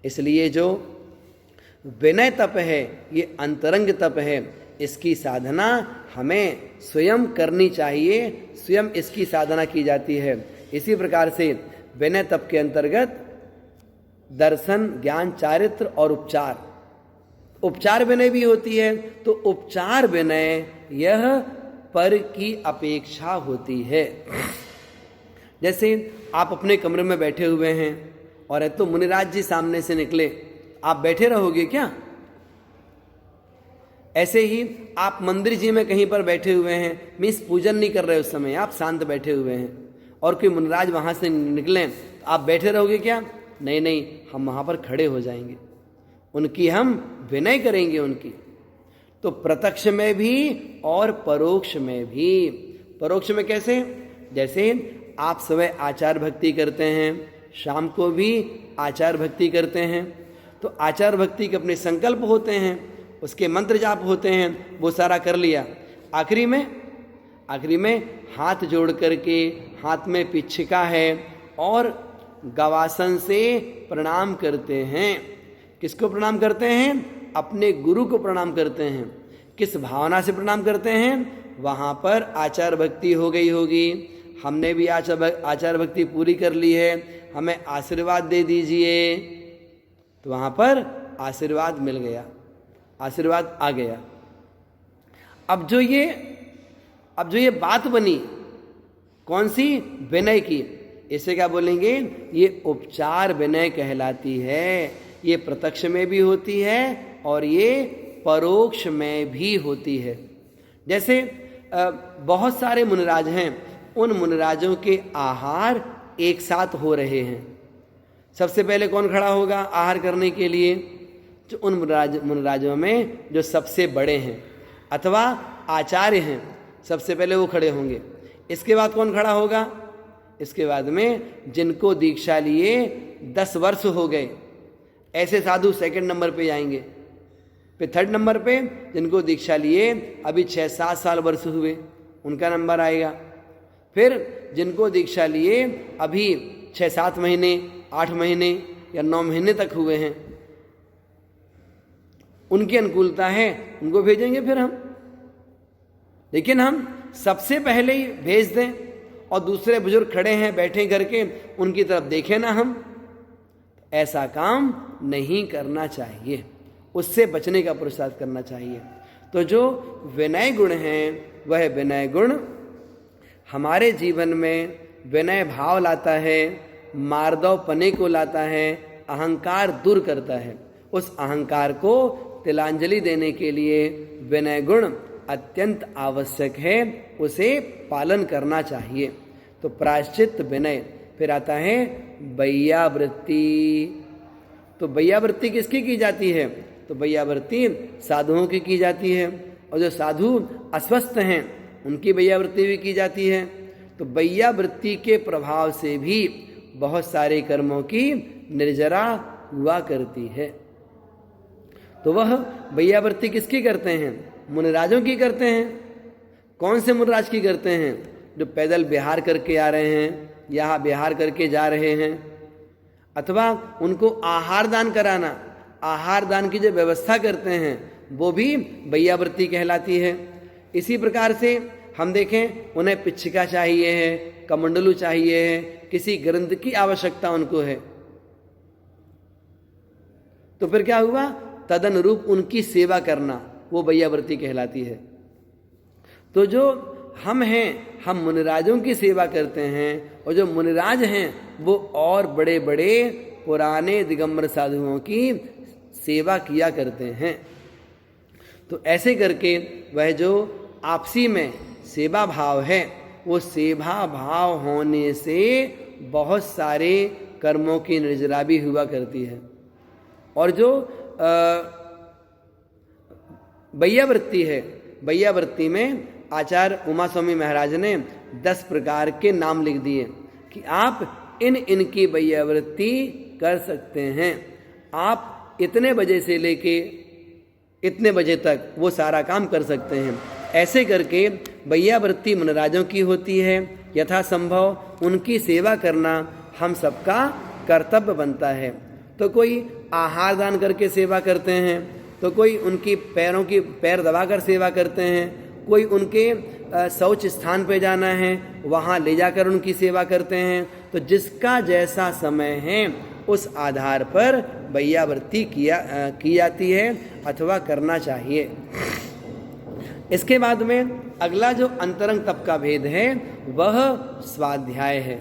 इसलिए जो विनय तप है ये अंतरंग तप है, इसकी साधना हमें स्वयं करनी चाहिए, स्वयं इसकी साधना की जाती है। इसी प्रकार से विनय तप के अंतर्गत दर्शन, ज्ञान, चारित्र और उपचार विनय भी होती है। तो उपचार विनय यह पर की अपेक्षा होती है। जैसे आप अपने कमरे में बैठे हुए हैं और तो मुनिराज जी सामने से निकले, आप बैठे रहोगे क्या? ऐसे ही आप मंदिर जी में कहीं पर बैठे हुए हैं, मीन्स पूजन नहीं कर रहे उस समय, आप शांत बैठे हुए हैं और कोई मुनिराज वहां से निकले तो आप बैठे रहोगे क्या? नहीं, हम वहां पर खड़े हो जाएंगे, उनकी हम विनय करेंगे उनकी। तो प्रत्यक्ष में भी और परोक्ष में भी। परोक्ष में कैसे? जैसे आप सुबह आचार भक्ति करते हैं, शाम को भी आचार भक्ति करते हैं, तो आचार भक्ति के अपने संकल्प होते हैं, उसके मंत्र जाप होते हैं, वो सारा कर लिया। आखिरी में हाथ जोड़ करके, हाथ में पिछका है और गवासन से प्रणाम करते हैं। किसको प्रणाम करते हैं? अपने गुरु को प्रणाम करते हैं। किस भावना से प्रणाम करते हैं? वहाँ पर आचार भक्ति हो गई होगी, हमने भी आचार भक्ति पूरी कर ली है, हमें आशीर्वाद दे दीजिए। तो वहाँ पर आशीर्वाद मिल गया, आशीर्वाद आ गया। अब जो ये बात बनी कौन सी? विनय की। इसे क्या बोलेंगे? ये उपचार विनय कहलाती है। ये प्रत्यक्ष में भी होती है और ये परोक्ष में भी होती है। जैसे बहुत सारे मुनिराज हैं, उन मुनिराजों के आहार एक साथ हो रहे हैं, सबसे पहले कौन खड़ा होगा आहार करने के लिए? जो उन मुनिराजों में जो सबसे बड़े हैं अथवा आचार्य हैं, सबसे पहले वो खड़े होंगे। इसके बाद कौन खड़ा होगा? इसके बाद में जिनको दीक्षा लिए 10 वर्ष हो गए, ऐसे साधु सेकंड नंबर पे जाएंगे। फिर थर्ड नंबर पे जिनको दीक्षा लिए अभी 6-7 साल वर्ष हुए, उनका नंबर आएगा। फिर जिनको दीक्षा लिए अभी 6-7 महीने, 8 महीने या 9 महीने तक हुए हैं, उनकी अनुकूलता है, उनको भेजेंगे फिर हम। लेकिन हम सबसे पहले ही भेज दें और दूसरे बुजुर्ग खड़े हैं बैठे करके, उनकी तरफ देखें ना हम, ऐसा काम नहीं करना चाहिए। उससे बचने का पुरुषार्थ करना चाहिए। तो जो विनय गुण हैं, वह विनय गुण हमारे जीवन में विनय भाव लाता है, मार्दवपने को लाता है, अहंकार दूर करता है। उस अहंकार को तिलांजलि देने के लिए विनय गुण अत्यंत आवश्यक है, उसे पालन करना चाहिए। तो प्रायश्चित विनय। फिर आता है बैयावृत्ति। तो बैयावृत्ति किसकी की जाती है? तो बैयावृत्ति साधुओं की जाती है, और जो साधु अस्वस्थ हैं उनकी बैयावृत्ति भी की जाती है। तो बैयावृत्ति के प्रभाव से भी बहुत सारे कर्मों की निर्जरा हुआ करती है। तो वह बैयावृत्ति किसकी करते हैं? मुनिराजों की करते हैं। कौन से मुनिराज की करते हैं? जो पैदल विहार करके आ रहे हैं, यहाँ विहार करके जा रहे हैं, अथवा उनको आहार दान कराना, आहार दान की जो व्यवस्था करते हैं, वो भी बैयावृत्ति कहलाती है। इसी प्रकार से हम देखें, उन्हें पिच्छिका चाहिए है, कमंडलू चाहिए है, किसी ग्रंथ की आवश्यकता उनको है, तो फिर क्या हुआ? तदनुरूप उनकी सेवा करना, वो बैयावृत्ति कहलाती है। तो जो हम हैं, हम मुनिराजों की सेवा करते हैं, और जो मुनिराज हैं वो और बड़े बड़े पुराने दिगंबर साधुओं की सेवा किया करते हैं। तो ऐसे करके वह जो आपसी में सेवा भाव है, वो सेवा भाव होने से बहुत सारे कर्मों की निर्जरा भी हुआ करती है। और जो बैयावृत्ति है, बैयावृत्ति में आचार्य उमा स्वामी महाराज ने 10 प्रकार के नाम लिख दिए कि आप इनकी बैयावृत्ति कर सकते हैं। आप इतने बजे से लेके इतने बजे तक वो सारा काम कर सकते हैं। ऐसे करके बैयावृत्ति मुनिराजों की होती है। यथासंभव उनकी सेवा करना हम सबका कर्तव्य बनता है। तो कोई आहार दान करके सेवा करते हैं, तो कोई उनकी पैर दबाकर सेवा करते हैं, कोई उनके शौच स्थान पे जाना है वहाँ ले जाकर उनकी सेवा करते हैं। तो जिसका जैसा समय है उस आधार पर बैयावृत्ति की जाती है अथवा करना चाहिए। इसके बाद में अगला जो अंतरंग तप का भेद है वह स्वाध्याय है।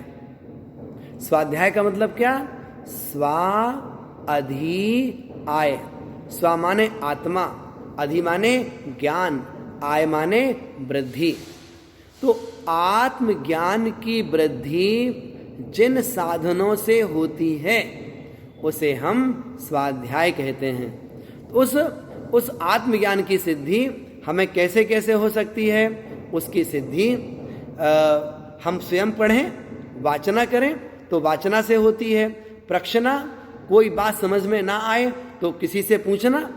स्वाध्याय का मतलब क्या? स्वा अधि आय। स्वा माने आत्मा, अधि माने ज्ञान, आय माने वृद्धि। तो आत्मज्ञान की वृद्धि जिन साधनों से होती है उसे हम स्वाध्याय कहते हैं। तो उस आत्मज्ञान की सिद्धि हमें कैसे कैसे हो सकती है? उसकी सिद्धि हम स्वयं पढ़ें, वाचना करें तो वाचना से होती है। प्रश्ना, कोई बात समझ में ना आए तो किसी से पूछना,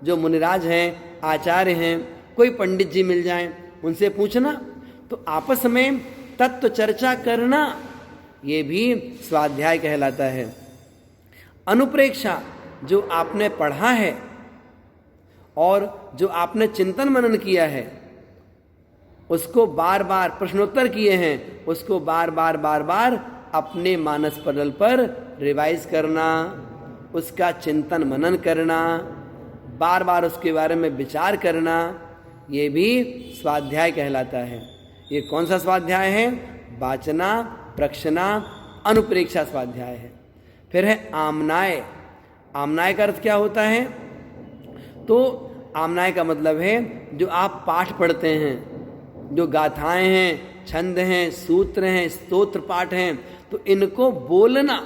जो मुनिराज हैं, आचार्य हैं, कोई पंडित जी मिल जाएं उनसे पूछना। तो आपस में तत्व चर्चा करना, ये भी स्वाध्याय कहलाता है। अनुप्रेक्षा, जो आपने पढ़ा है और जो आपने चिंतन मनन किया है, उसको बार बार प्रश्नोत्तर किए हैं, उसको बार बार अपने मानस पटल पर रिवाइज करना, उसका चिंतन मनन करना, बार बार उसके बारे में विचार करना, ये भी स्वाध्याय कहलाता है। ये कौन सा स्वाध्याय है? वाचना, प्रक्षना, अनुप्रेक्षा स्वाध्याय है। फिर है आमनाय। आमनाय का अर्थ क्या होता है? तो आमनाय का मतलब है जो आप पाठ पढ़ते हैं, जो गाथाएं हैं, छंद हैं, सूत्र हैं, स्तोत्र पाठ हैं, तो इनको बोलना,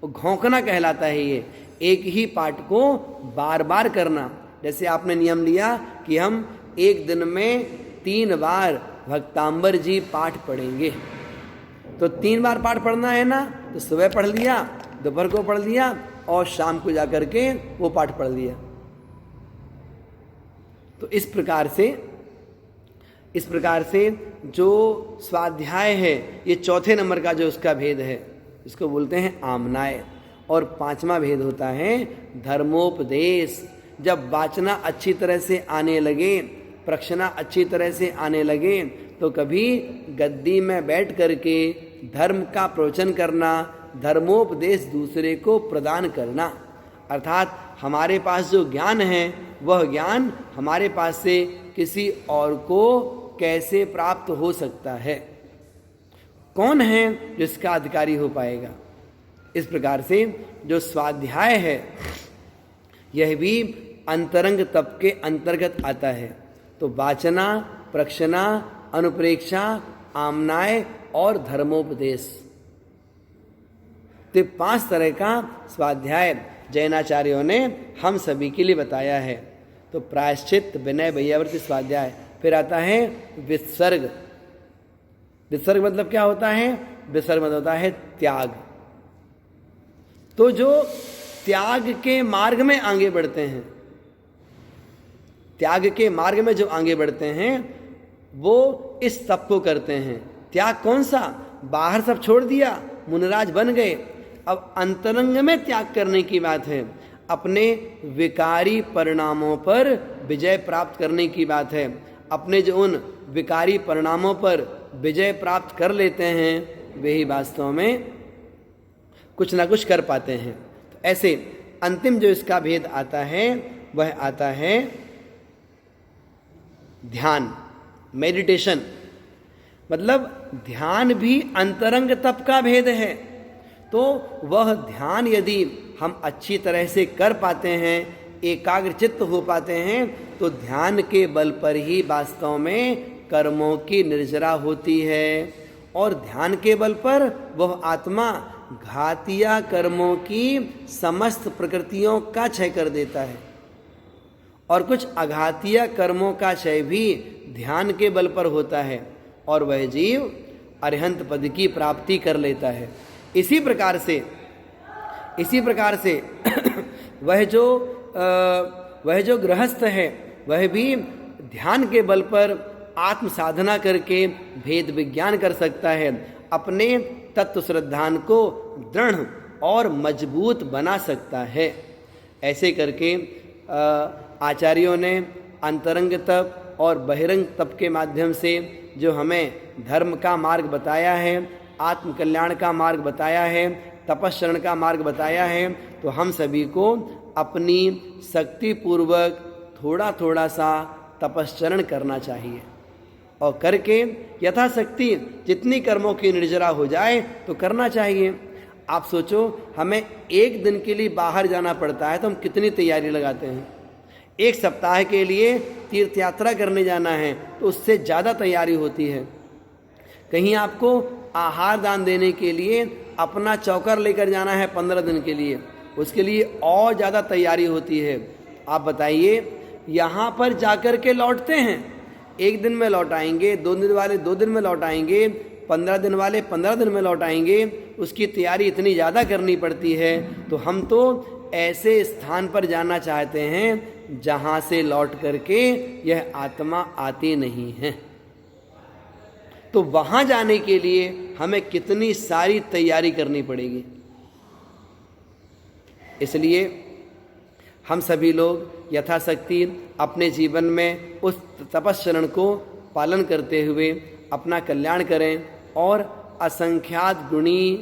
वो घोंकना कहलाता है। ये एक ही पाठ को बार बार करना। जैसे आपने नियम लिया कि हम एक दिन में 3 बार भक्तांबर जी पाठ पढ़ेंगे, तो 3 बार पाठ पढ़ना है ना, तो सुबह पढ़ लिया, दोपहर को पढ़ लिया और शाम को जाकर के वो पाठ पढ़ लिया। तो इस प्रकार से जो स्वाध्याय है, ये चौथे नंबर का जो उसका भेद है, इसको बोलते हैं आमनाय। और 5वां भेद होता है धर्मोपदेश। जब वाचना अच्छी तरह से आने लगे, प्रश्ना अच्छी तरह से आने लगे, तो कभी गद्दी में बैठ करके धर्म का प्रवचन करना, धर्मोपदेश दूसरे को प्रदान करना। अर्थात हमारे पास जो ज्ञान है, वह ज्ञान हमारे पास से किसी और को कैसे प्राप्त हो सकता है, कौन है जिसका अधिकारी हो पाएगा। इस प्रकार से जो स्वाध्याय है, यह भी अंतरंग तप के अंतर्गत आता है। तो वाचना, प्रक्षना, अनुप्रेक्षा, आमनाय और धर्मोपदेश, तो 5 तरह का स्वाध्याय जैनाचार्यों ने हम सभी के लिए बताया है। तो प्रायश्चित, विनय, वैयावृत्ति, स्वाध्याय। फिर आता है विसर्ग। विसर्ग मतलब क्या होता है? विसर्ग मतलब होता है त्याग। तो जो त्याग के मार्ग में आगे बढ़ते हैं, त्याग के मार्ग में जो आगे बढ़ते हैं, वो इस तप को करते हैं। त्याग कौन सा? बाहर सब छोड़ दिया, मुनिराज बन गए। अब अंतरंग में त्याग करने की बात है, अपने विकारी परिणामों पर विजय प्राप्त करने की बात है। अपने जो उन विकारी परिणामों पर विजय प्राप्त कर लेते हैं, वे ही वास्तव में कुछ ना कुछ कर पाते हैं। तो ऐसे अंतिम जो इसका भेद आता है, वह आता है ध्यान, मेडिटेशन। मतलब ध्यान भी अंतरंग तप का भेद है। तो वह ध्यान यदि हम अच्छी तरह से कर पाते हैं, एकाग्रचित्त हो पाते हैं, तो ध्यान के बल पर ही वास्तव में कर्मों की निर्जरा होती है। और ध्यान के बल पर वह आत्मा घातिया कर्मों की समस्त प्रकृतियों का क्षय कर देता है। और कुछ अघातिया कर्मों का क्षय भी ध्यान के बल पर होता है, और वह जीव अरिहंत पद की प्राप्ति कर लेता है। इसी प्रकार से वह जो गृहस्थ है, वह भी ध्यान के बल पर आत्म साधना करके भेद विज्ञान कर सकता है, अपने तत्व श्रद्धान को दृढ़ और मजबूत बना सकता है। ऐसे करके आचार्यों ने अंतरंग तप और बहिरंग तप के माध्यम से जो हमें धर्म का मार्ग बताया है, आत्म कल्याण का मार्ग बताया है, तपस्चरण का मार्ग बताया है, तो हम सभी को अपनी शक्ति पूर्वक थोड़ा थोड़ा सा तपस्चरण करना चाहिए, और करके यथाशक्ति जितनी कर्मों की निर्जरा हो जाए तो करना चाहिए। आप सोचो, हमें एक दिन के लिए बाहर जाना पड़ता है तो हम कितनी तैयारी लगाते हैं। एक सप्ताह के लिए तीर्थ यात्रा करने जाना है तो उससे ज़्यादा तैयारी होती है। कहीं आपको आहार दान देने के लिए अपना चौकर लेकर जाना है 15 दिन के लिए, उसके लिए और ज़्यादा तैयारी होती है। आप बताइए, यहाँ पर जाकर के लौटते हैं, एक दिन में लौट आएंगे, 2 दिन वाले 2 दिन में लौट आएंगे, 15 दिन वाले 15 दिन में लौट आएंगे, उसकी तैयारी इतनी ज़्यादा करनी पड़ती है। तो हम तो ऐसे स्थान पर जाना चाहते हैं जहाँ से लौट करके यह आत्मा आती नहीं है। तो वहाँ जाने के लिए हमें कितनी सारी तैयारी करनी पड़ेगी। इसलिए हम सभी लोग यथाशक्ति अपने जीवन में उस तपस्चरण को पालन करते हुए अपना कल्याण करें और असंख्यात गुणी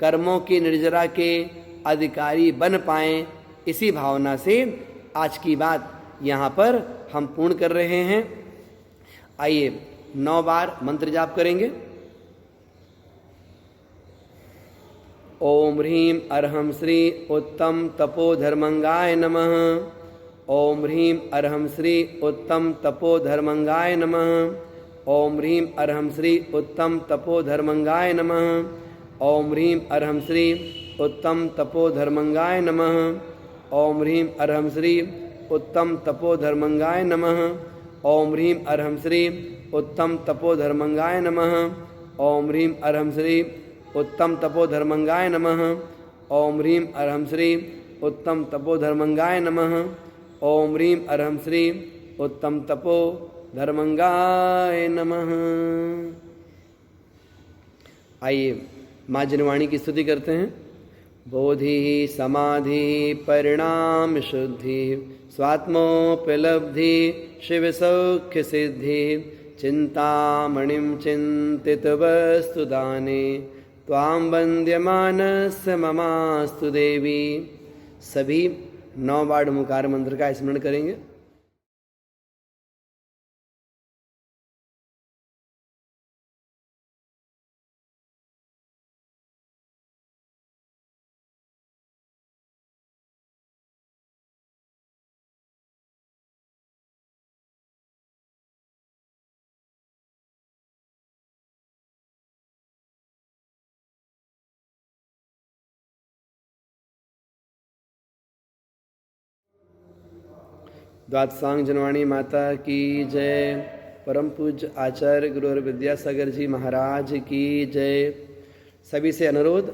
कर्मों की निर्जरा के अधिकारी बन पाएं। इसी भावना से आज की बात यहाँ पर हम पूर्ण कर रहे हैं। आइए 9 बार मंत्र जाप करेंगे। ओम ह्रीं अर्हं श्री उत्तम तपोधर्मंगाय नमः। ओम ह्रीं अर्हं श्री उत्तम तपोधर्मंगाय नमः। ओम ह्रीं अर्हं श्री उत्तम तपोधर्मंगाय नमः। ओम ह्रीं अर्हं श्री उत्तम तपोधर्मंगाय नमः। ओम ह्रीं अर्हं श्री उत्तम तपोधर्मंगाय नमः। ओम ह्रीं अर्हं श्री उत्तम तपोधर्मंगाय नमः। ओम ह्रीं अर्हं श्री उत्तम तपोधर्मंगाय नमः। ओम ह्रीं अर्हं श्री उत्तम तपोधर्मंगाय नमः। ओम ह्रीं अर्हं श्री उत्तम तपोधर्मंगाय नमः। आइए माँ जिनवाणी की स्तुति करते हैं। बोधि समाधि परिणाम शुद्धि स्वात्मोपलब्धि शिव सौख्य सिद्धि चिंतामणिं चिंतित वस्तु दाने त्वां वन्द्यमानस्य ममास्तु देवी। सभी 9 बार ओंकार मंत्र का स्मरण करेंगे। द्वादशांग जनवाणी माता की जय। परम पूज्य आचार्य गुरुवर विद्यासागर जी महाराज की जय। सभी से अनुरोध,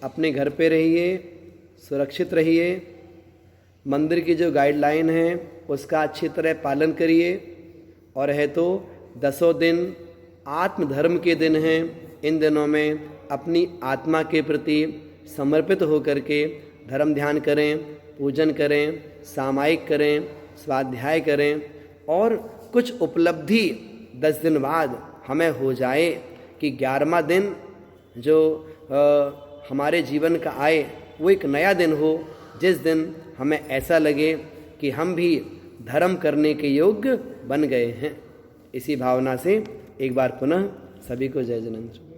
अपने घर पे रहिए, सुरक्षित रहिए, मंदिर की जो गाइडलाइन है उसका अच्छी तरह पालन करिए। और है तो 10 दिन आत्मधर्म के दिन हैं। इन दिनों में अपनी आत्मा के प्रति समर्पित होकर के धर्म ध्यान करें, पूजन करें, सामायिक करें, स्वाध्याय करें और कुछ उपलब्धि 10 दिन बाद हमें हो जाए कि 11वां दिन जो हमारे जीवन का आए वो एक नया दिन हो, जिस दिन हमें ऐसा लगे कि हम भी धर्म करने के योग्य बन गए हैं। इसी भावना से एक बार पुनः सभी को जय जिनेंद्र।